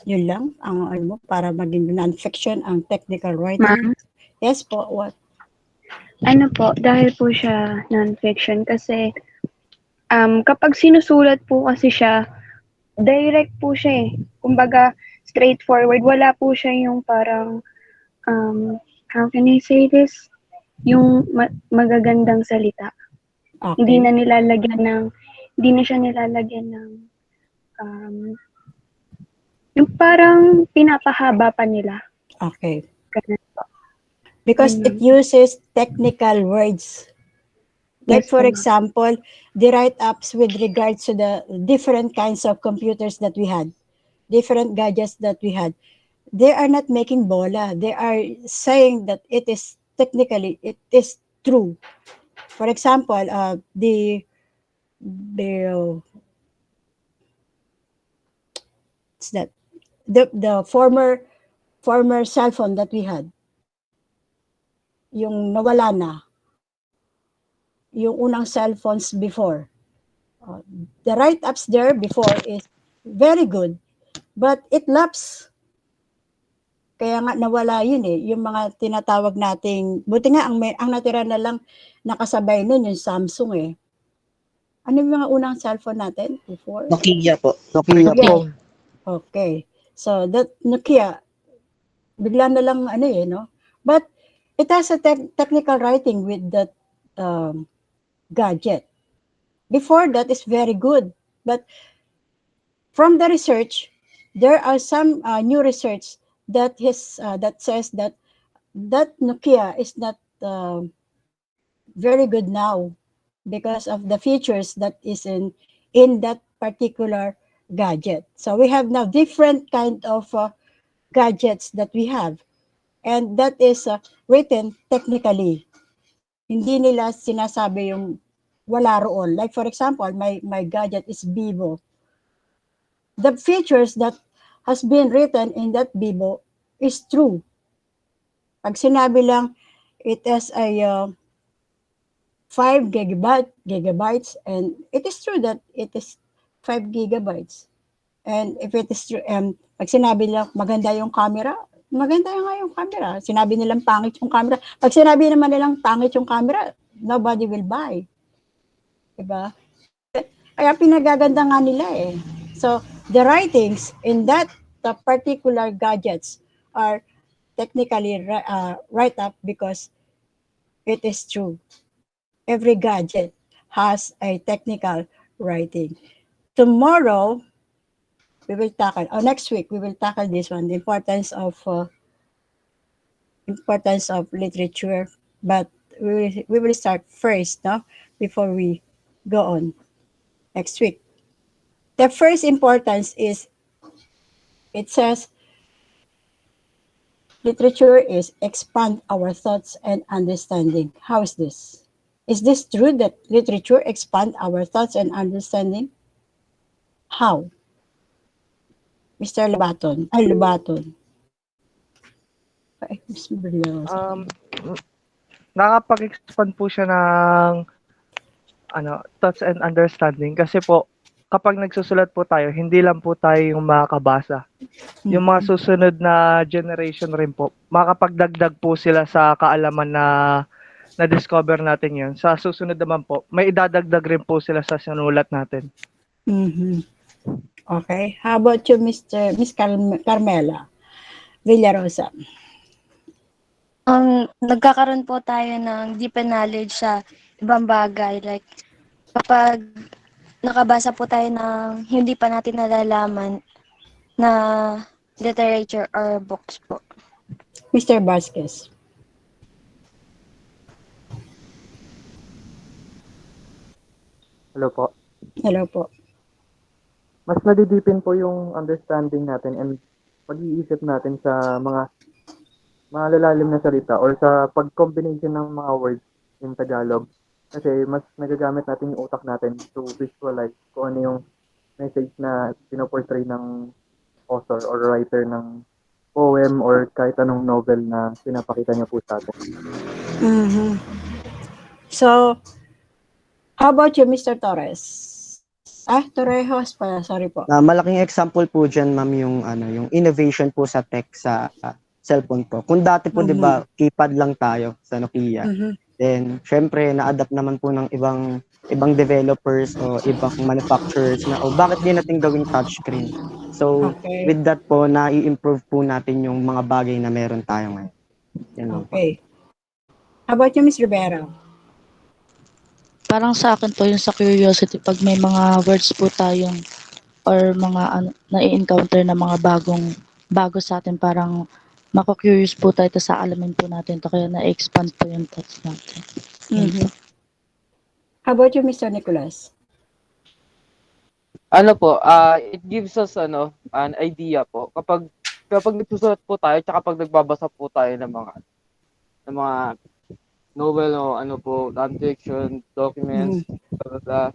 Yun lang ang ano mo para maging non-fiction ang technical writing. Ma'am? Yes po, what? Ano po, dahil po siya non-fiction kasi kapag sinusulat po kasi siya, direct po siya eh. Kumbaga, straightforward. Wala po siya yung parang, how can I say this? Yung magagandang salita. Hindi Okay. na nilalagyan ng, hindi na siya nilalagyan ng, yung parang pinapahaba pa nila. Okay. Ganun po. Because it uses technical words. Like Yes, for ma'am. example, the write-ups with regards to the different kinds of computers that we had, different gadgets that we had. They are not making bola. They are saying that it is technically, it is true. For example, the what's that? The former cell phone that we had, yung nawala na, yung unang cell phones before. The write-ups there before is very good, but it lapsed. Kaya nga nawala yun eh, yung mga tinatawag nating, buti nga ang natira na lang nakasabay nun yung Samsung eh. Ano yung mga unang cellphone natin before? Nokia po. Nokia Yeah. phone. Okay. So that Nokia, bigla na lang ano eh, no? But it has a technical writing with that gadget. Before that is very good, but from the research, there are some new research that says that Nokia is not very good now because of the features that is in that particular gadget. So we have now different kind of gadgets that we have, and that is written technically. Hindi nila sinasabi yung wala roon. Like for example, my gadget is Vivo. The features that has been written in that Vivo is true. Pag sinabi lang, it has a 5 gigabytes, and it is true that it is 5 gigabytes. And if it is true, pag sinabi lang maganda yung camera, maganda nga yung camera. Sinabi nilang pangit yung camera. Pag sinabi naman nilang pangit yung camera, nobody will buy. Diba? Kaya pinagaganda nga nila eh. So, the writings in that particular gadgets are technically right up because it is true. Every gadget has a technical writing. Tomorrow, we will tackle, or next week, we will tackle this one, the importance of literature. But we will start first, no, before we go on next week. The first importance is, it says, literature is expand our thoughts and understanding. How is this? Is this true that literature expand our thoughts and understanding? How? Mr. Lubaton. Ay, Lubaton. Ay, Ms. Berliosa. Nakapag-expand po siya ng thoughts and understanding kasi po kapag nagsusulat po tayo, hindi lang po tayo yung makakabasa. Yung mga susunod na generation rin po, makakapagdagdag po sila sa kaalaman na na-discover natin yun. Sa susunod naman po, may idadagdag rin po sila sa sinulat natin. Mm-hmm. Okay. How about you, Miss Carmela Villarosa? Nagkakaroon po tayo ng deeper knowledge sa ibang bagay. Like, kapag nakabasa po tayo ng hindi pa natin nalalaman na literature or books po. Mr. Vasquez. Hello po. Hello po. Mas nadidipin po yung understanding natin and pag-iisip natin sa mga malalalim na salita or sa pag-combination ng mga words in Tagalog Kasi mas nagagamit natin yung utak natin to visualize kung ano yung message na pinoportray ng author or writer ng poem or kahit anong novel na pinapakita niya po sa atin. Mhm. So, how about you, Mr. Torres? Torrejos pala, sorry po. Malaking example po diyan, ma'am, yung yung innovation po sa tech sa cellphone po. Kung dati po 'di ba, keypad lang tayo sa Nokia. Mhm. Then syempre na-adapt naman po ng ibang developers o ibang manufacturers na bakit di natin gawing touchscreen. So Okay. with that po na-i-improve po natin yung mga bagay na meron tayo ngayon. Yan lang po. Okay. How about you, Miss Rivera? Parang sa akin po yung sa curiosity, pag may mga words po tayong or mga na-encounter na mga bago sa atin, parang mako-curious po tayo tas aalamin po natin to kaya na-expand po yung thoughts natin. Yun po. How about you, Mr. Nicholas? Ano po, it gives us an idea po kapag nagsusulat po tayo tsaka kapag nagbabasa po tayo ng mga novel o po, non-fiction, documents, blah,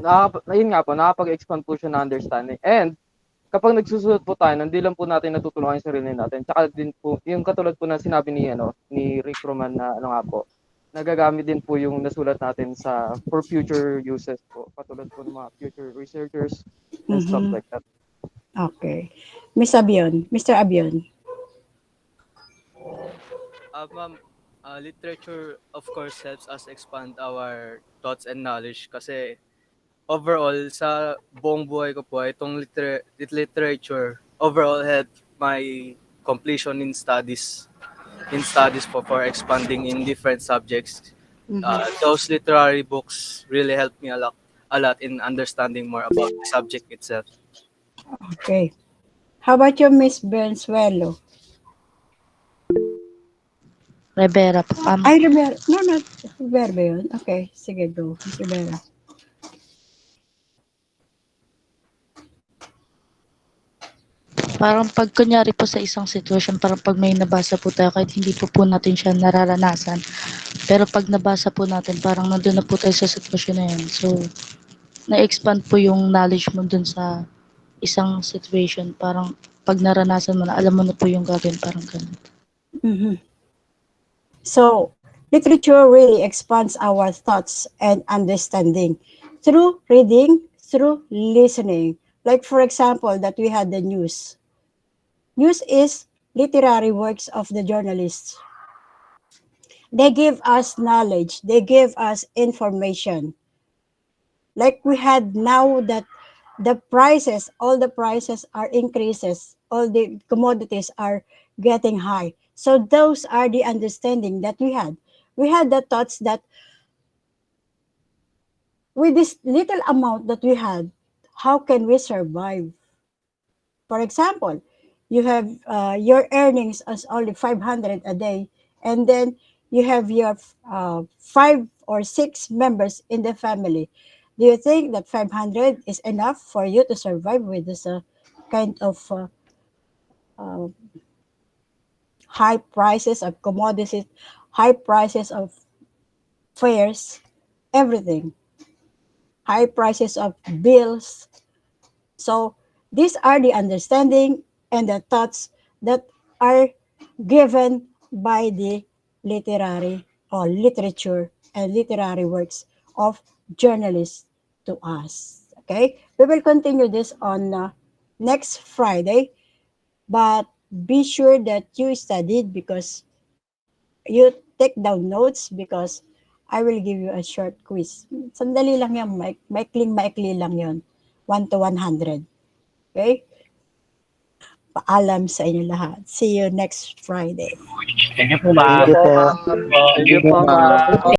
blah, blah. Yun nga po, nakapag-expand po siya na understanding. And kapag nagsusulat po tayo, hindi lang po natin natutulungan yung sarili natin. Tsaka din po, yung katulad po na sinabi ni Rick Roman na nga po, nagagamit din po yung nasulat natin for future uses po. Katulad po ng mga future researchers and stuff like that. Okay. Miss Abion, Mr. Abion. Ma'am, literature of course helps us expand our thoughts and knowledge kasi overall sa buong buhay ko po itong literature overall helped my completion in studies po for expanding in different subjects. Those literary books really helped me a lot in understanding more about the subject itself. Okay. How about you, Miss Bensuelo? Rivera po. Ay, Rivera. No. Rivera ba yun? Okay. Sige, go. Miss Rivera. Parang pag kunyari po sa isang sitwasyon, parang pag may nabasa po tayo, kahit hindi po natin siya nararanasan, pero pag nabasa po natin, parang nandun na po tayo sa sitwasyon na yun. So, na-expand po yung knowledge mo dun sa isang situation. Parang pag naranasan mo na, alam mo na po yung gagawin, parang ganun. So, literature really expands our thoughts and understanding through reading, through listening. Like, for example, that we had the news. News is literary works of the journalists. They give us knowledge. They give us information. Like we had now that all the prices are increases, all the commodities are getting high. So those are the understanding that we had. We had the thoughts that with this little amount that we had, how can we survive? For example, you have your earnings as only 500 a day, and then you have your 5 or 6 members in the family. Do you think that 500 is enough for you to survive with this kind of uh, high prices of commodities, high prices of fares, everything, high prices of bills? So these are the understanding and the thoughts that are given by the literary or literature and literary works of journalists to us. Okay, we will continue this on next Friday, but be sure that you studied because you take down notes because I will give you a short quiz. Sandali lang yan, maikling-maikli lang yon. 1 to 100. Okay? Paalam sa inyo lahat. See you next Friday. Thank you po, ma'am. Thank you po. Thank you po, ma'am.